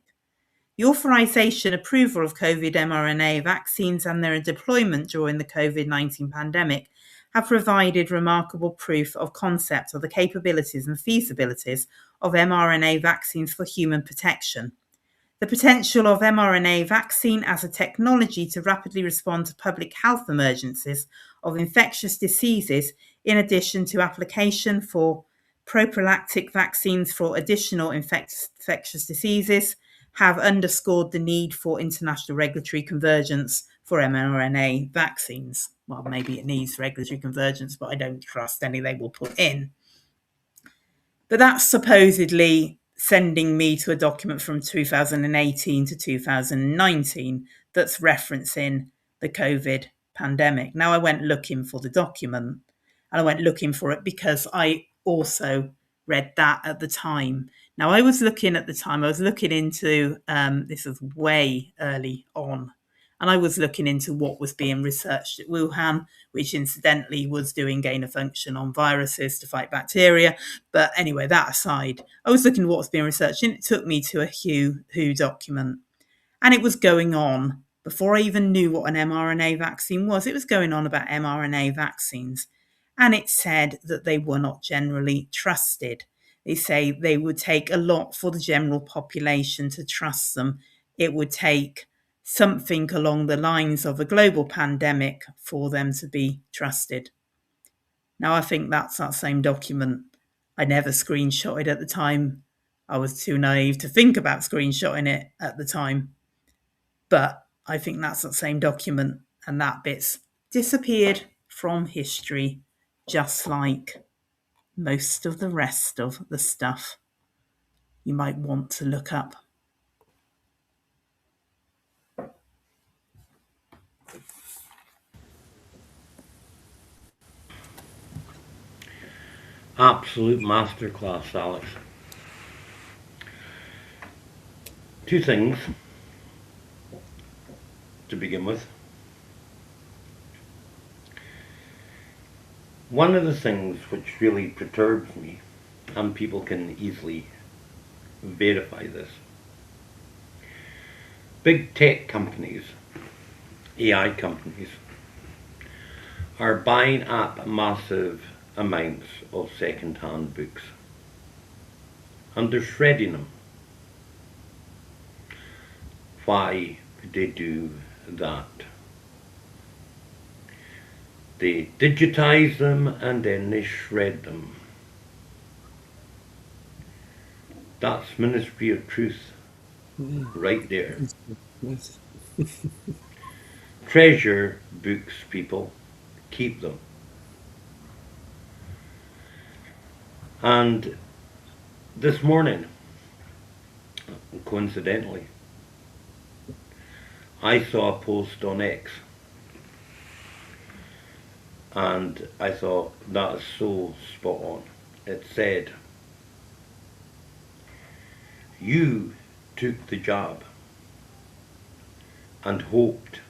The authorization approval of COVID mRNA vaccines and their deployment during the COVID-19 pandemic have provided remarkable proof of concept of the capabilities and feasibilities of mRNA vaccines for human protection. The potential of mRNA vaccine as a technology to rapidly respond to public health emergencies of infectious diseases, in addition to application for prophylactic vaccines for additional infectious diseases, have underscored the need for international regulatory convergence for mRNA vaccines. Well, maybe it needs regulatory convergence, but I don't trust any they will put in. But that's supposedly sending me to a document from 2018 to 2019 that's referencing the COVID pandemic. Now, I went looking for the document, and I went looking for it because I also read that at the time. Now, I was looking into, this was way early on, and I was looking into what was being researched at Wuhan, which incidentally was doing gain of function on viruses to fight bacteria. But anyway, that aside, I was looking at what was being researched, and it took me to a WHO document. And it was going on, before I even knew what an mRNA vaccine was, it was going on about mRNA vaccines. And it said that they were not generally trusted. They say they would take a lot for the general population to trust them. It would take something along the lines of a global pandemic for them to be trusted. Now, I think that's that same document. I never screenshotted at the time. I was too naive to think about screenshotting it at the time. But I think that's that same document, and that bit's disappeared from history, just like most of the rest of the stuff you might want to look up. Absolute masterclass, Alex. Two things to begin with. One of the things which really perturbs me, and people can easily verify this, big tech companies, AI companies, are buying up massive amounts of second-hand books, and they're shredding them. Why would they do that? They digitize them and then they shred them. That's Ministry of Truth right there. Yes. Treasure books, people. Keep them. And this morning, coincidentally, I saw a post on X, and I thought, that is so spot on. It said, you took the job and hoped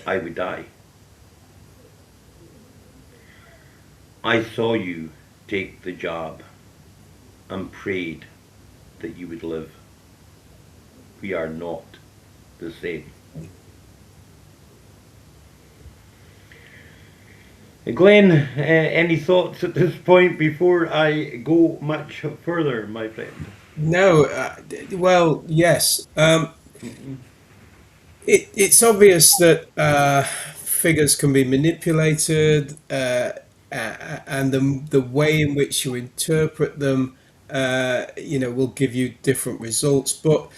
I would die. I saw you take the job and prayed that you would live. We are not the same. Glenn, any thoughts at this point before I go much further, my friend? No, well, yes. It's obvious that figures can be manipulated, and the way in which you interpret them, will give you different results. But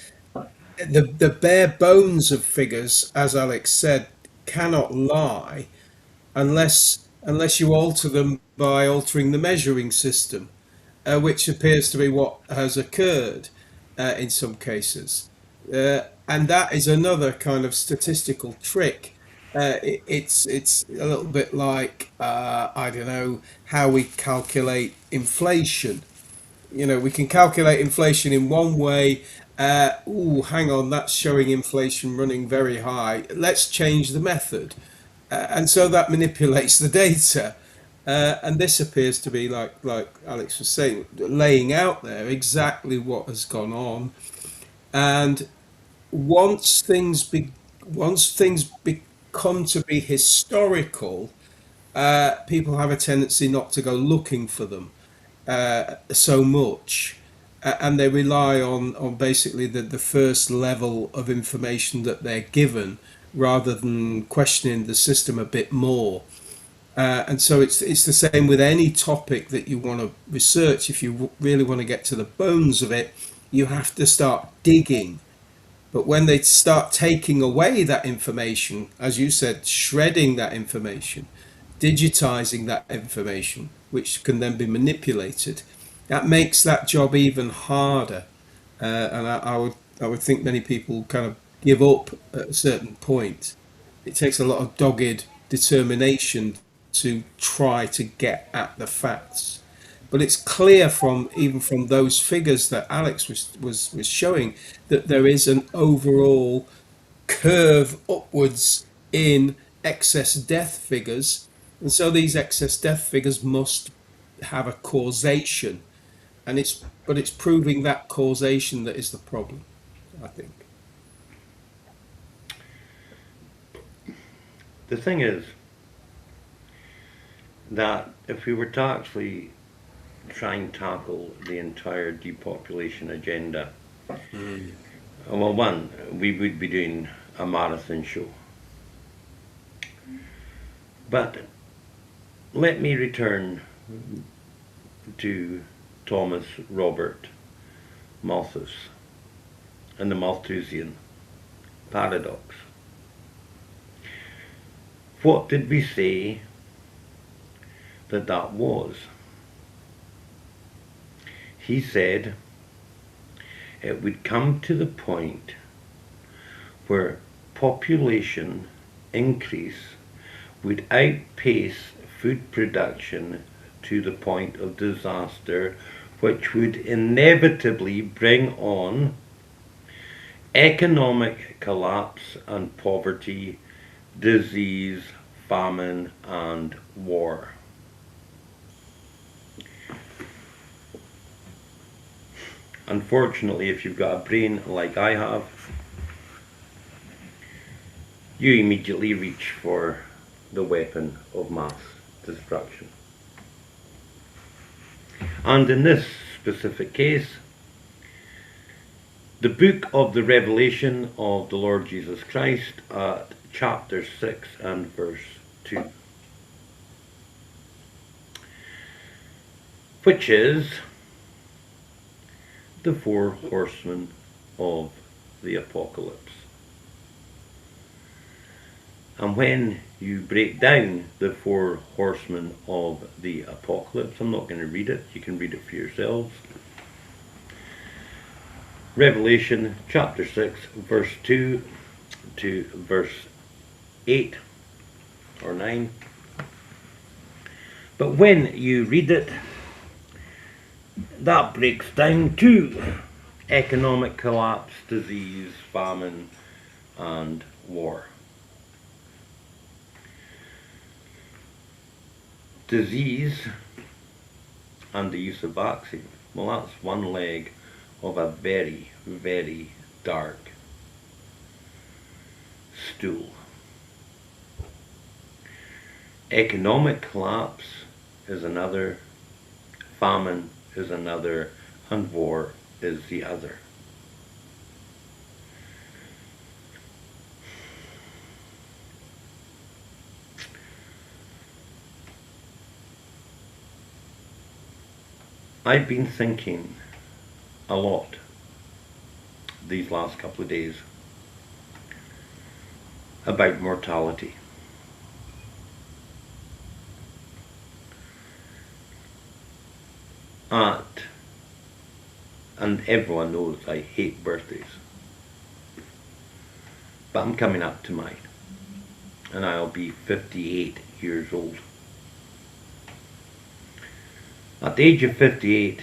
the bare bones of figures, as Alex said, cannot lie unless you alter them by altering the measuring system, which appears to be what has occurred in some cases. And that is another kind of statistical trick. It's a little bit like I don't know how we calculate inflation. We can calculate inflation in one way. Hang on, that's showing inflation running very high. Let's change the method. And so that manipulates the data. And this appears to be, like Alex was saying, laying out there exactly what has gone on. And once things become to be historical, people have a tendency not to go looking for them so much. and they rely on basically the first level of information that they're given rather than questioning the system a bit more. And so it's the same with any topic that you want to research. If you really want to get to the bones of it, you have to start digging. But when they start taking away that information, as you said, shredding that information, digitizing that information, which can then be manipulated, that makes that job even harder. And I would think many people kind of give up at a certain point. It takes a lot of dogged determination to try to get at the facts. But it's clear from even from those figures that Alex was showing that there is an overall curve upwards in excess death figures, and so these excess death figures must have a causation, and it's proving that causation that is the problem, I think. The thing is that if we were to actually try and tackle the entire depopulation agenda, well, one, we would be doing a marathon show. But let me return to Thomas Robert Malthus and the Malthusian paradox. What did we say that was? He said it would come to the point where population increase would outpace food production to the point of disaster, which would inevitably bring on economic collapse and poverty, disease, famine, and war. Unfortunately, if you've got a brain like I have, you immediately reach for the weapon of mass destruction. And in this specific case, the book of the Revelation of the Lord Jesus Christ at chapter 6 and verse 2, which is the four horsemen of the apocalypse. And when you break down the four horsemen of the apocalypse, I'm not going to read it, you can read it for yourselves. Revelation chapter 6 verse 2 to verse 8 or 9. But when you read it, that breaks down to economic collapse, disease, famine, and war. Disease and the use of vaccine, well, that's one leg of a very, very dark stool. Economic collapse is another, famine is another, and war is the other. I've been thinking a lot these last couple of days about mortality. And everyone knows I hate birthdays, but I'm coming up to mine, and I'll be 58 years old. At the age of 58,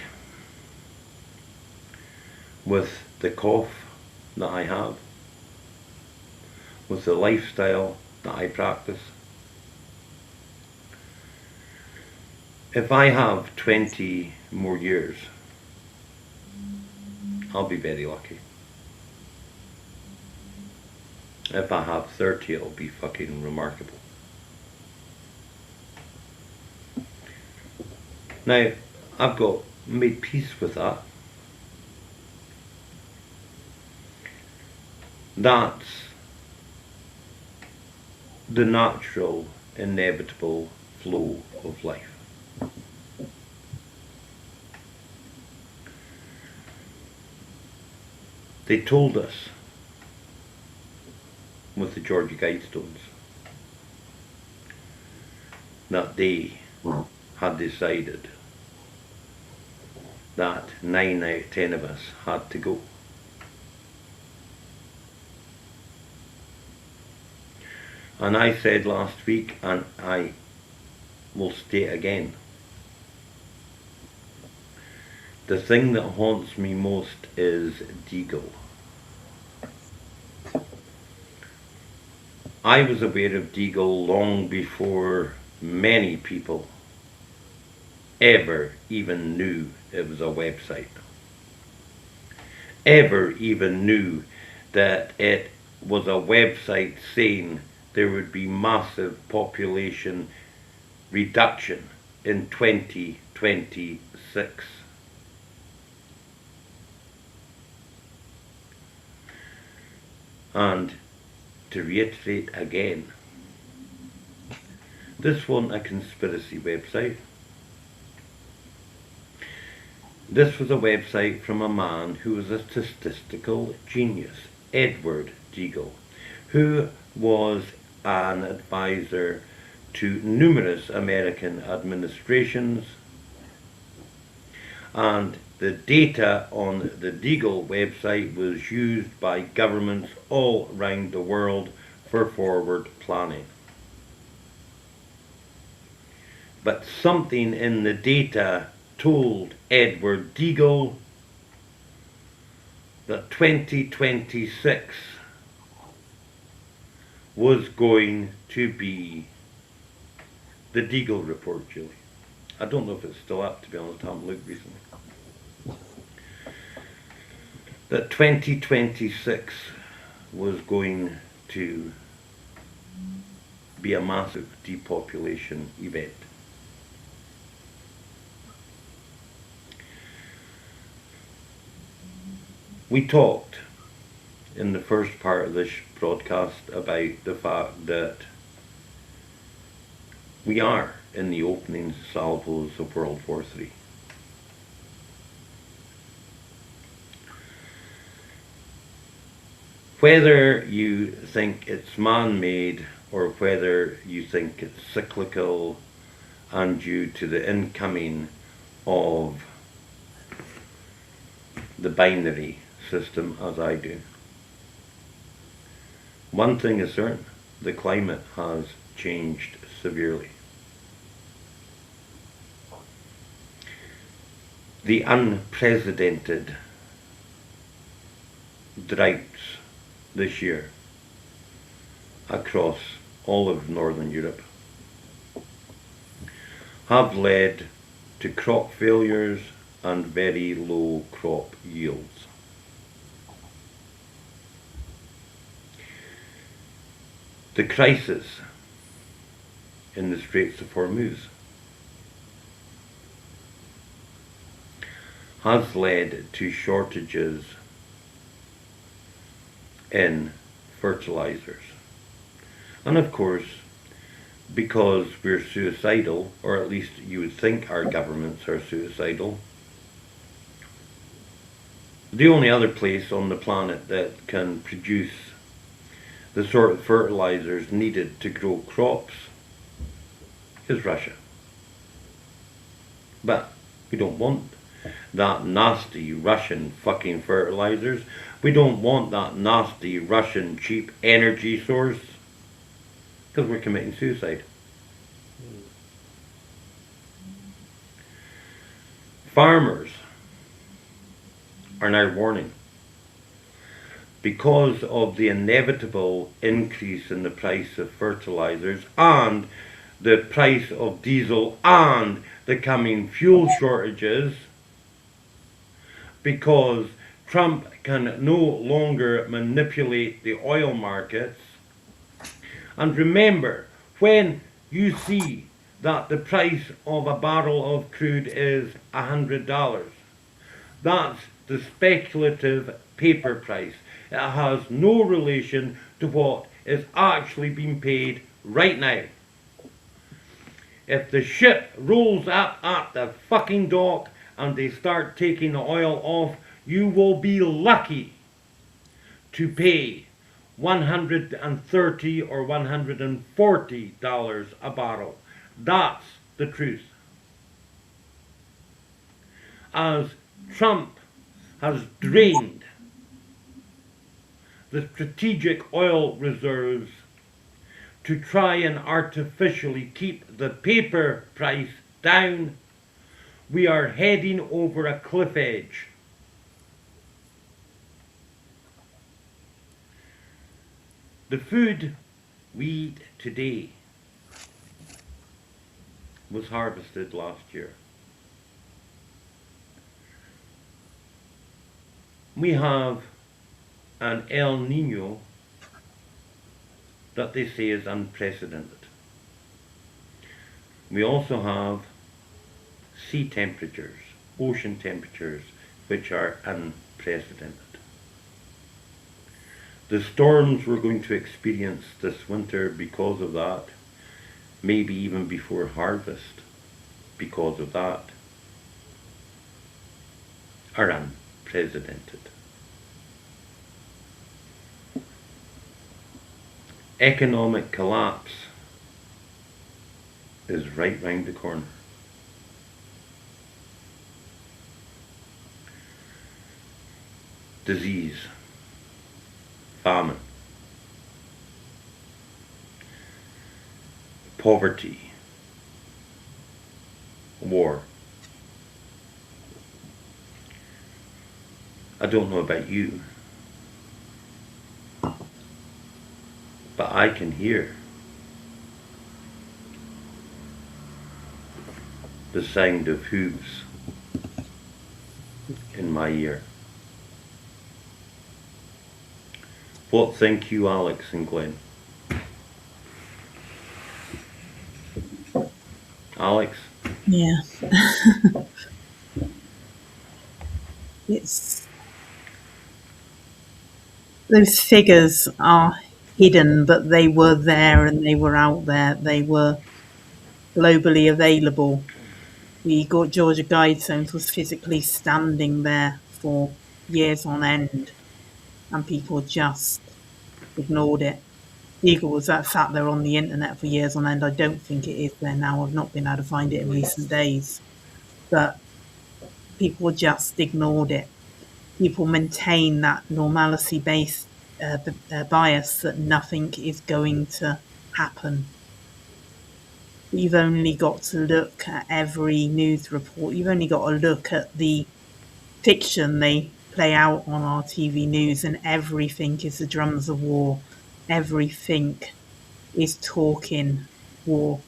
with the cough that I have, with the lifestyle that I practice, if I have 20 more years, I'll be very lucky. If I have 30, it'll be fucking remarkable. Now, I've got made peace with that, That's the natural, inevitable flow of life. They told us with the Georgia Guidestones that they had decided that 9 out of 10 of us had to go. And I said last week, and I will state again, the thing that haunts me most is Deagle. I was aware of Deagle long before many people ever even knew it was a website. Ever even knew that it was a website saying there would be massive population reduction in 2026. And to reiterate again, this wasn't a conspiracy website. This was a website from a man who was a statistical genius, Edward Deagle, who was an advisor to numerous American administrations, and the data on the Deagle website was used by governments all around the world for forward planning. But something in the data told Edward Deagle that 2026 was going to be the Deagle report, Julie. I don't know if it's still up, to be honest. I haven't looked recently. That 2026 was going to be a massive depopulation event. We talked in the first part of this broadcast about the fact that we are in the opening salvos of World War III. Whether you think it's man-made or whether you think it's cyclical and due to the incoming of the binary system, as I do, one thing is certain: the climate has changed severely. The unprecedented droughts this year across all of Northern Europe have led to crop failures and very low crop yields. The crisis in the Straits of Hormuz has led to shortages in fertilizers. And of course, because we're suicidal, or at least you would think our governments are suicidal, the only other place on the planet that can produce the sort of fertilizers needed to grow crops is Russia. But we don't want that nasty Russian fucking fertilizers. We don't want that nasty Russian cheap energy source, because we're committing suicide. Farmers are now warning, because of the inevitable increase in the price of fertilizers and the price of diesel and the coming fuel shortages, because Trump can no longer manipulate the oil markets. And remember, when you see that the price of a barrel of crude is $100, that's the speculative paper price. It has no relation to what is actually being paid right now. If the ship rolls up at the fucking dock and they start taking the oil off, you will be lucky to pay $130 or $140 a barrel. That's the truth. As Trump has drained the strategic oil reserves to try and artificially keep the paper price down, we are heading over a cliff edge. The food we eat today was harvested last year. We have an El Nino that they say is unprecedented. We also have sea temperatures, ocean temperatures, which are unprecedented. The storms we're going to experience this winter because of that, maybe even before harvest because of that, are unprecedented. Economic collapse is right round the corner. Disease, famine, poverty, war. I don't know about you, but I can hear the sound of hooves in my ear. What think you, Alex and Glenn? Alex? Yeah. It's those figures are hidden, but they were there and they were out there. They were globally available. The Georgia Guidestones was physically standing there for years on end, and people just ignored it. The Eagle was that sat there on the internet for years on end. I don't think it is there now. I've not been able to find it in recent days, but people just ignored it. People maintain that normalcy-based bias that nothing is going to happen. You've only got to look at every news report. You've only got to look at the fiction they play out on our TV news, and everything is the drums of war. Everything is talking war.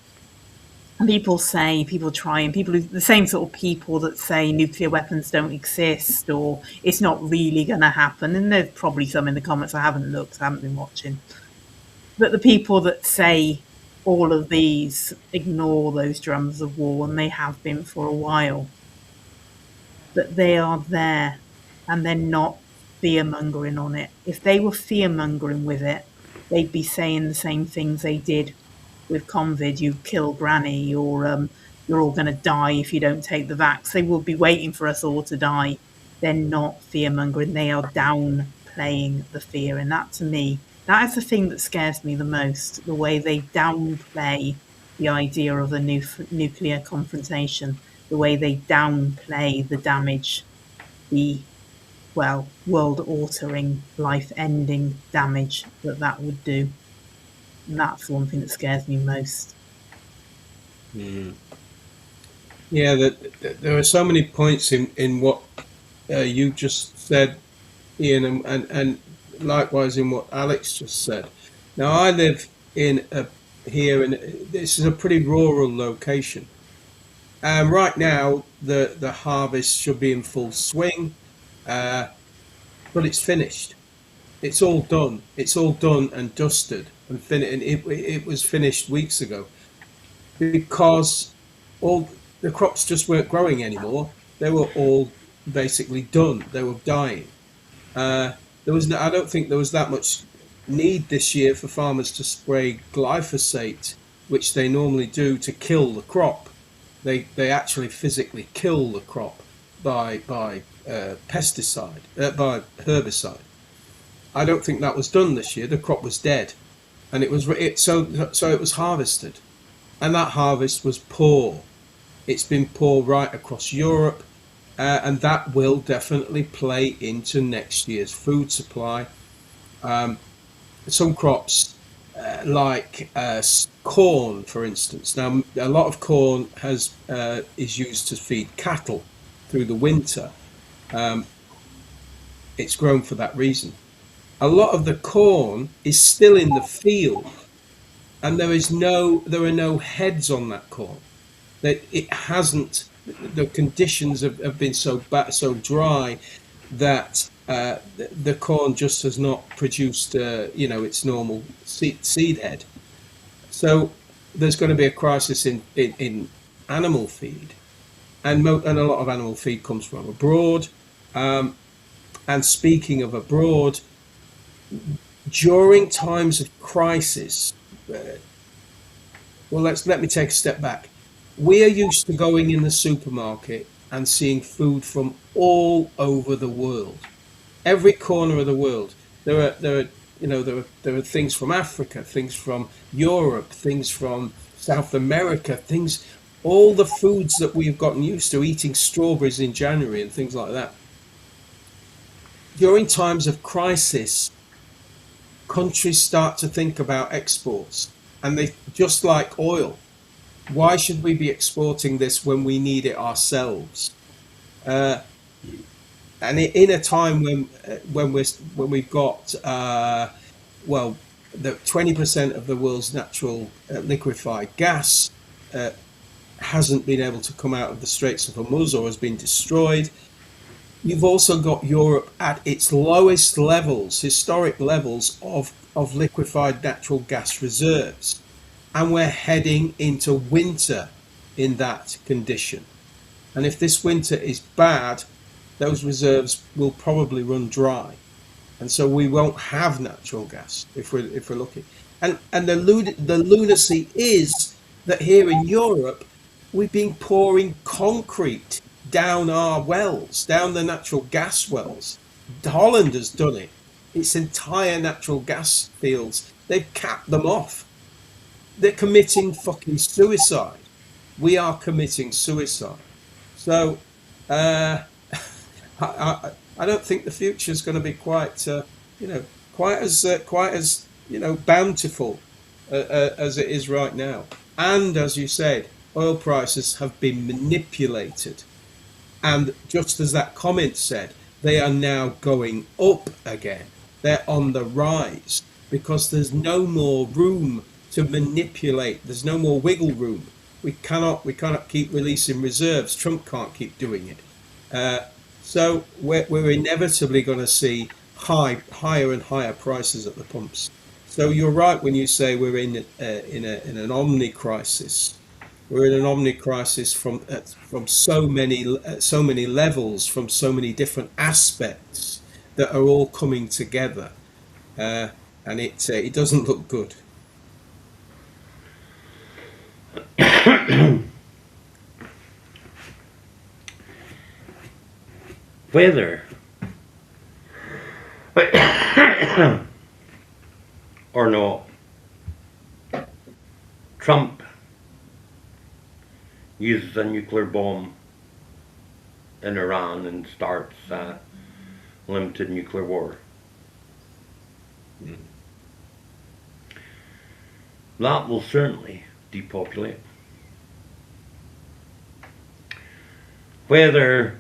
And people the same sort of people that say nuclear weapons don't exist or it's not really going to happen. And there's probably some in the comments. I haven't looked, I haven't been watching. But the people that say all of these ignore those drums of war, and they have been for a while. But they are there, and they're not fear-mongering on it. If they were fear-mongering with it, they'd be saying the same things they did with COVID. You kill granny, or you're all going to die if you don't take the vax. They will be waiting for us all to die. They're not fear-mongering. They are downplaying the fear. And that, to me, that is the thing that scares me the most, the way they downplay the idea of a nuclear confrontation, the way they downplay the damage, the, well, world-altering, life-ending damage that would do. And that's the one thing that scares me most. Mm. Yeah, there are so many points in what you just said, Ian, and likewise in what Alex just said. Now, I live here, and this is a pretty rural location. And right now, the harvest should be in full swing, but it's finished. It's all done. It's all done and dusted and finished. And it was finished weeks ago because all the crops just weren't growing anymore. They were all basically done. They were dying. I don't think there was that much need this year for farmers to spray glyphosate, which they normally do to kill the crop. They actually physically kill the crop by herbicide. I don't think that was done this year. The crop was dead, and it was harvested, and that harvest was poor. It's been poor right across Europe, and that will definitely play into next year's food supply. Some crops, like corn, for instance. Now, a lot of corn is used to feed cattle through the winter. It's grown for that reason. A lot of the corn is still in the field, and there are no heads on that corn. That it hasn't. The conditions have been so dry that the corn just has not produced, its normal seed head. So there's going to be a crisis in animal feed, and a lot of animal feed comes from abroad. And speaking of abroad, during times of crisis, well, let me take a step back. We are used to going in the supermarket and seeing food from all over the world, every corner of the world. There are things from Africa, things from Europe, things from South America, all the foods that we've gotten used to, eating strawberries in January and things like that. During times of crisis, countries start to think about exports, and they, just like oil, why should we be exporting this when we need it ourselves? And in a time when we've got well, the 20% of the world's natural liquefied gas hasn't been able to come out of the Straits of Hormuz or has been destroyed. You've also got Europe at its lowest levels, historic levels of liquefied natural gas reserves. And we're heading into winter in that condition. And if this winter is bad, those reserves will probably run dry. And so we won't have natural gas if we're lucky. And the lunacy is that here in Europe, we've been pouring concrete down our wells, down the natural gas wells. Holland has done it. Its entire natural gas fields, they've capped them off. They're committing fucking suicide. We are committing suicide. So I don't think the future is going to be quite as bountiful as it is right now. And as you said, oil prices have been manipulated. And just as that comment said, they are now going up again. They're on the rise because there's no more room to manipulate. There's no more wiggle room. We cannot keep releasing reserves. Trump can't keep doing it. So we're inevitably going to see higher and higher prices at the pumps. So you're right when you say we're in an omni crisis. We're in an omni crisis from so many levels, from so many different aspects that are all coming together, and it doesn't look good. Whether or not Trump uses a nuclear bomb in Iran and starts a limited nuclear war, that will certainly depopulate. Whether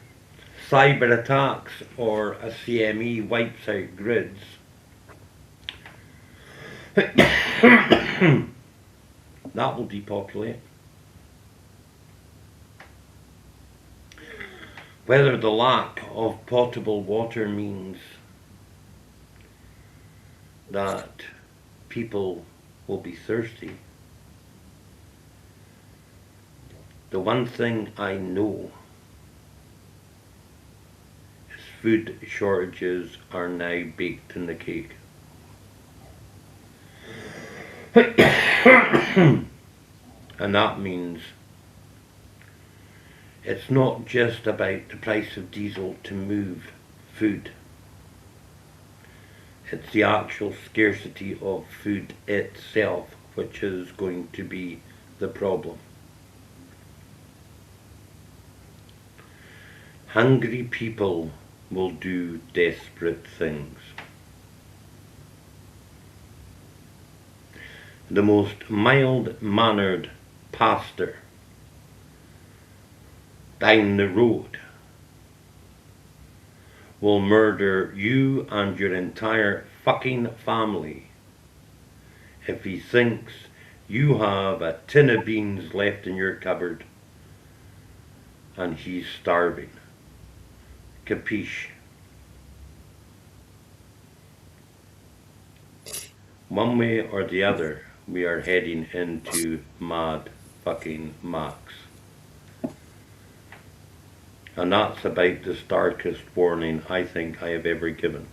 cyber attacks or a CME wipes out grids, that will depopulate. Whether the lack of potable water means that people will be thirsty. The one thing I know is food shortages are now baked in the cake. And that means it's not just about the price of diesel to move food. It's the actual scarcity of food itself which is going to be the problem. Hungry people will do desperate things. The most mild-mannered pastor down the road will murder you and your entire fucking family if he thinks you have a tin of beans left in your cupboard and he's starving. Capiche? One way or the other, we are heading into Mad fucking Max. And that's about the starkest warning I think I have ever given.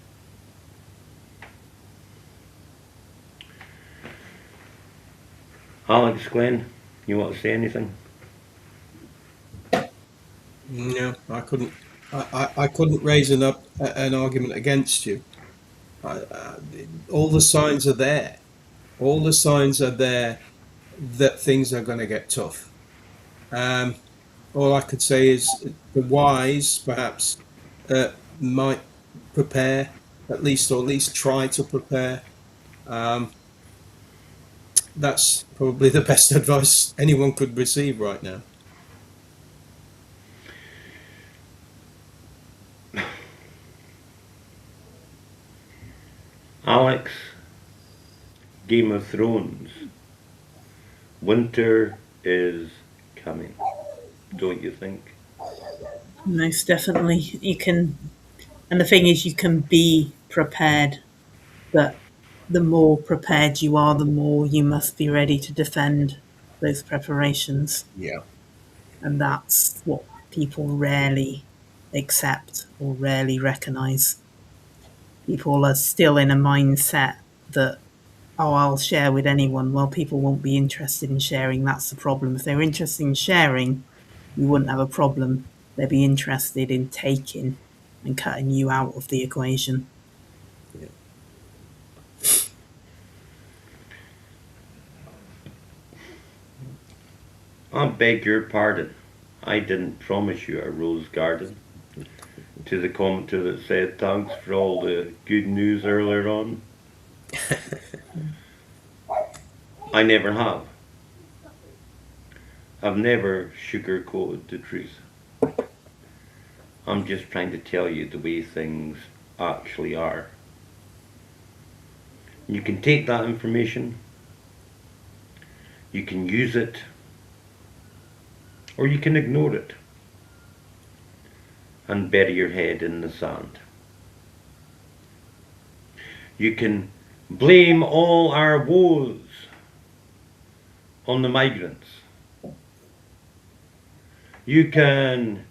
Alex, Glenn, you want to say anything? No, I couldn't. I couldn't raise an argument against you. All the signs are there. All the signs are there that things are going to get tough. All I could say is the wise perhaps might prepare at least, or at least try to prepare. That's probably the best advice anyone could receive right now. Alex, Game of Thrones. Winter is coming, don't you think? Most definitely. You can, and the thing is, you can be prepared, but the more prepared you are, the more you must be ready to defend those preparations. Yeah. And that's what people rarely accept or rarely recognize. People are still in a mindset that, oh, I'll share with anyone. Well, people won't be interested in sharing. That's the problem. If they were interested in sharing, you wouldn't have a problem. They'd be interested in taking and cutting you out of the equation. Yeah. I beg your pardon. I didn't promise you a rose garden. To the commenter that said thanks for all the good news earlier on. I never have. I've never sugar-coated the truth. I'm just trying to tell you the way things actually are. You can take that information, you can use it, or you can ignore it and bury your head in the sand. You can blame all our woes on the migrants. You can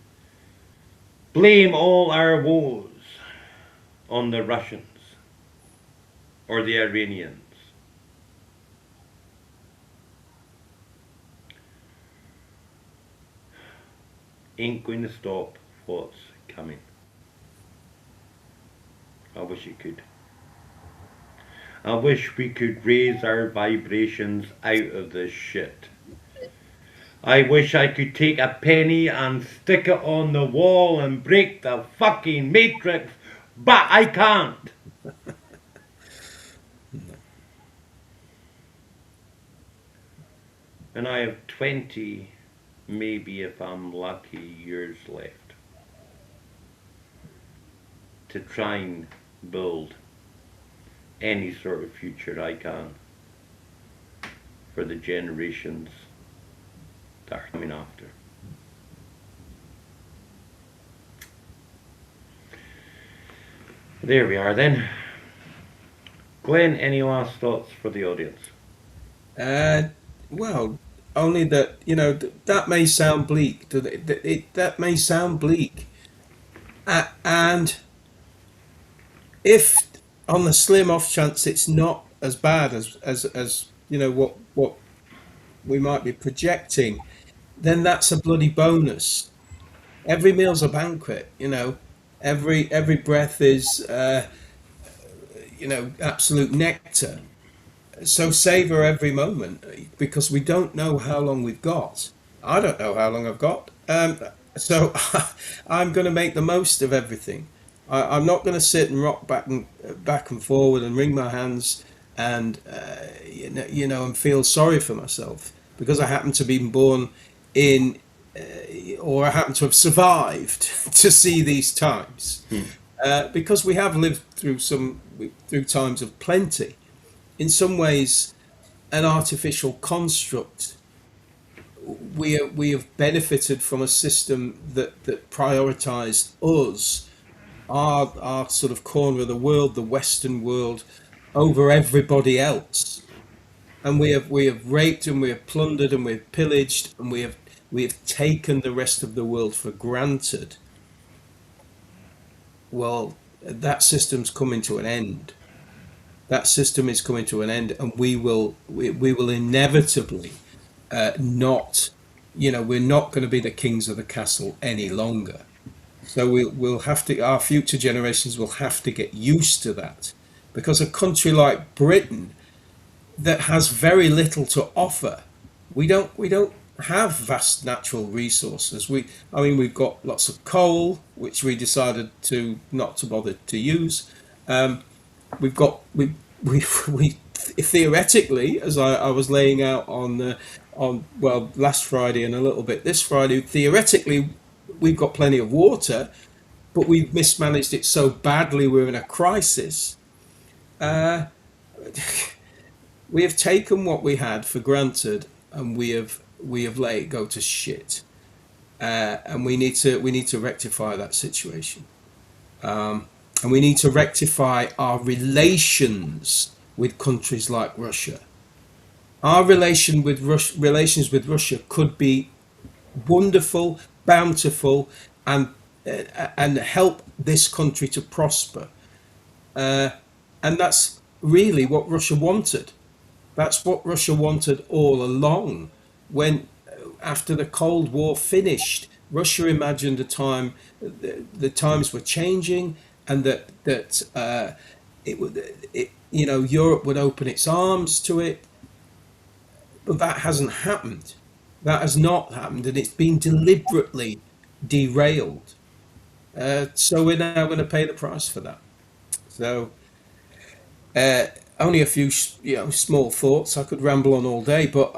blame all our woes on the Russians or the Iranians. Ain't going to stop what's coming. I wish it could. I wish we could raise our vibrations out of this shit. I wish I could take a penny and stick it on the wall and break the fucking matrix, but I can't. And I have 20, maybe if I'm lucky, years left to try and build any sort of future I can for the generations that are coming after. There we are then. Glenn, any last thoughts for the audience? Well, only that, that may sound bleak. That may sound bleak, And if on the slim off chance it's not as bad as what we might be projecting, then that's a bloody bonus. Every meal's a banquet. Every breath is absolute nectar. So savor every moment because we don't know how long we've got. I don't know how long I've got. So I'm going to make the most of everything. I'm not going to sit and rock back and forward and wring my hands and and feel sorry for myself because I happen to be born in or I happen to have survived to see these times. Because we have lived through times of plenty. In some ways, an artificial construct. We have benefited from a system that prioritized us, our sort of corner of the world, the Western world, over everybody else. And we have raped and we have plundered and we have pillaged and we have taken the rest of the world for granted. Well, that system's coming to an end. That system is coming to an end, and we will inevitably not, we're not going to be the kings of the castle any longer. So we'll have to, our future generations will have to get used to that, because a country like Britain that has very little to offer, we don't have vast natural resources. We've got lots of coal, which we decided to not to bother to use. We've got we theoretically, as I was laying out on last Friday and a little bit this Friday, theoretically we've got plenty of water, but we've mismanaged it so badly we're in a crisis. We have taken what we had for granted, and we have let it go to shit, and we need to rectify that situation. And we need to rectify our relations with countries like Russia. Our relations with Russia could be wonderful, bountiful, and help this country to prosper. And that's really what Russia wanted. That's what Russia wanted all along. When after the Cold War finished, Russia imagined a time, the times were changing, and that Europe would open its arms to it, but that hasn't happened. That has not happened, and it's been deliberately derailed. So we're now going to pay the price for that. So only a few small thoughts. I could ramble on all day, but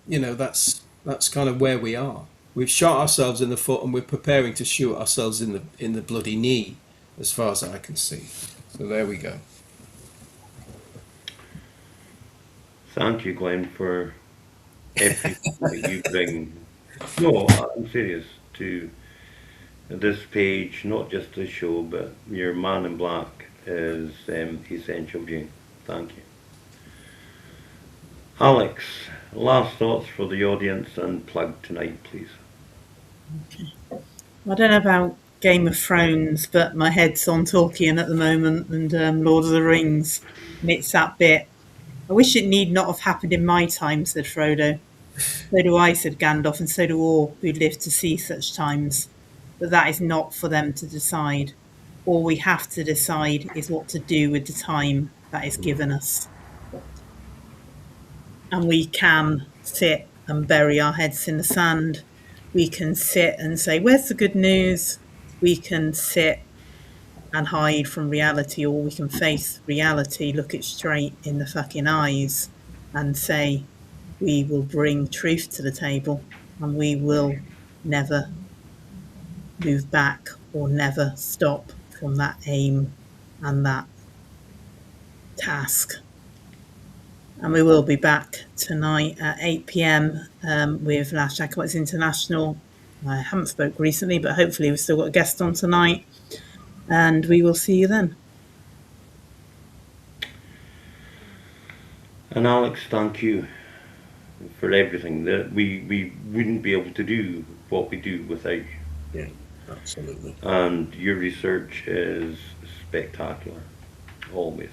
that's kind of where we are. We've shot ourselves in the foot, and we're preparing to shoot ourselves in the bloody knee, as far as I can see. So there we go. Thank you, Glenn, for everything that you bring. No, I'm serious, to this page, not just this show, but your Man in Black is essential, Jane. Thank you. Alex, last thoughts for the audience and plug tonight, please. Okay. I don't know about Game of Thrones, but my head's on Tolkien at the moment, and Lord of the Rings. And it's that bit. I wish it need not have happened in my time, said Frodo. So do I, said Gandalf, and so do all who live to see such times. But that is not for them to decide. All we have to decide is what to do with the time that is given us. And we can sit and bury our heads in the sand. We can sit and say, where's the good news? We can sit and hide from reality, or we can face reality, look it straight in the fucking eyes and say, we will bring truth to the table, and we will never move back or never stop from that aim and that task. And we will be back tonight at 8 p.m. With Last Jacobite International. I haven't spoke recently, but hopefully we've still got a guest on tonight, and we will see you then. And Alex, thank you for everything. That we wouldn't be able to do what we do without you. Yeah. Absolutely. And your research is spectacular, always.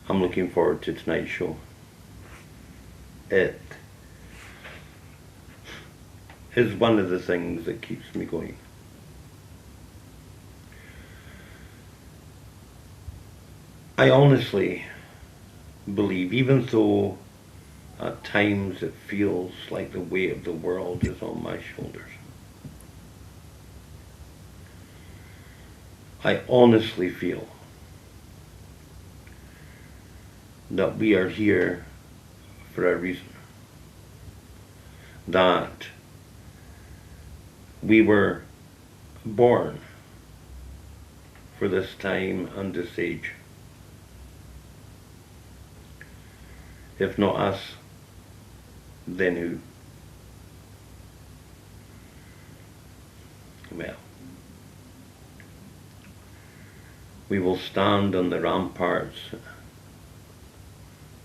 I'm looking forward to tonight's show. It is one of the things that keeps me going. I honestly believe, even though at times it feels like the weight of the world is on my shoulders, I honestly feel that we are here for a reason. That we were born for this time and this age. If not us, then who? Well, we will stand on the ramparts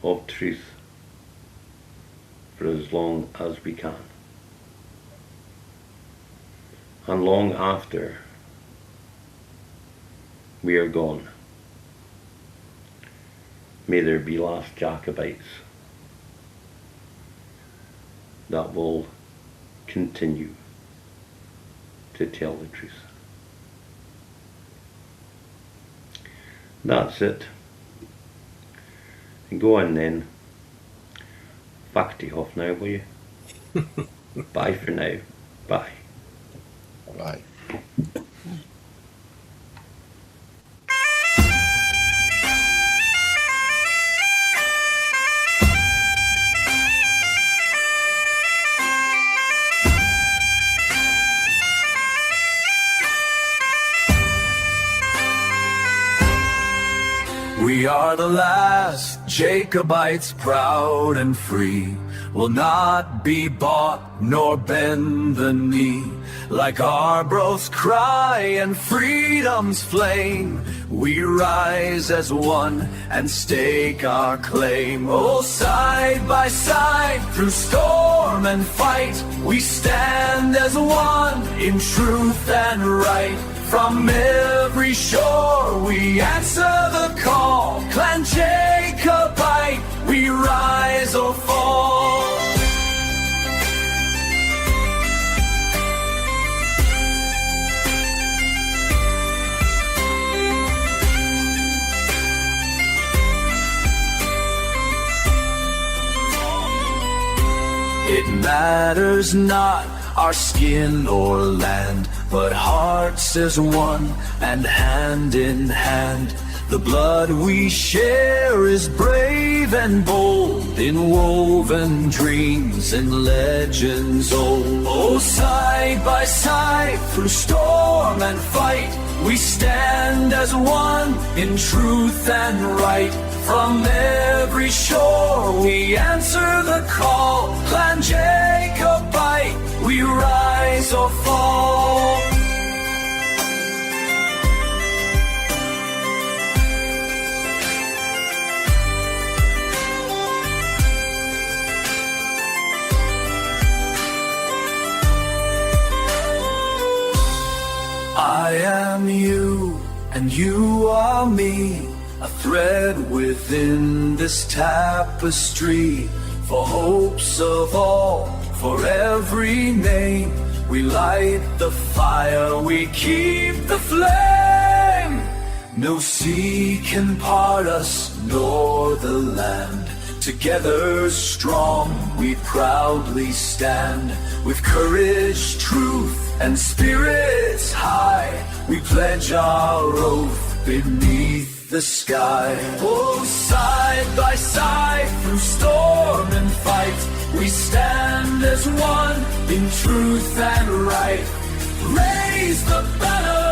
of truth for as long as we can. And long after we are gone, may there be last Jacobites that will continue to tell the truth. That's it. Go on then. Back off now, will you? Bye for now. Bye. Bye. We are the last Jacobites, proud and free, will not be bought nor bend the knee. Like Arbroath's cry and freedom's flame, we rise as one and stake our claim. Oh, side by side through storm and fight, we stand as one in truth and right. From every shore we answer the call, Clan Jacobite, we rise or fall. It matters not our skin or land, but hearts as one and hand in hand. The blood we share is brave and bold, in woven dreams and legends old. Oh, side by side through storm and fight, we stand as one in truth and right. From every shore we answer the call, Clan Jacobite, we rise or fall. I am you and you are me, a thread within this tapestry. For hopes of all, for every name, we light the fire, we keep the flame. No sea can part us, nor the land. Together strong we proudly stand, with courage, truth, and spirits high. We pledge our oath beneath the sky. Oh, side by side through storm and fight, we stand as one in truth and right. Raise the banner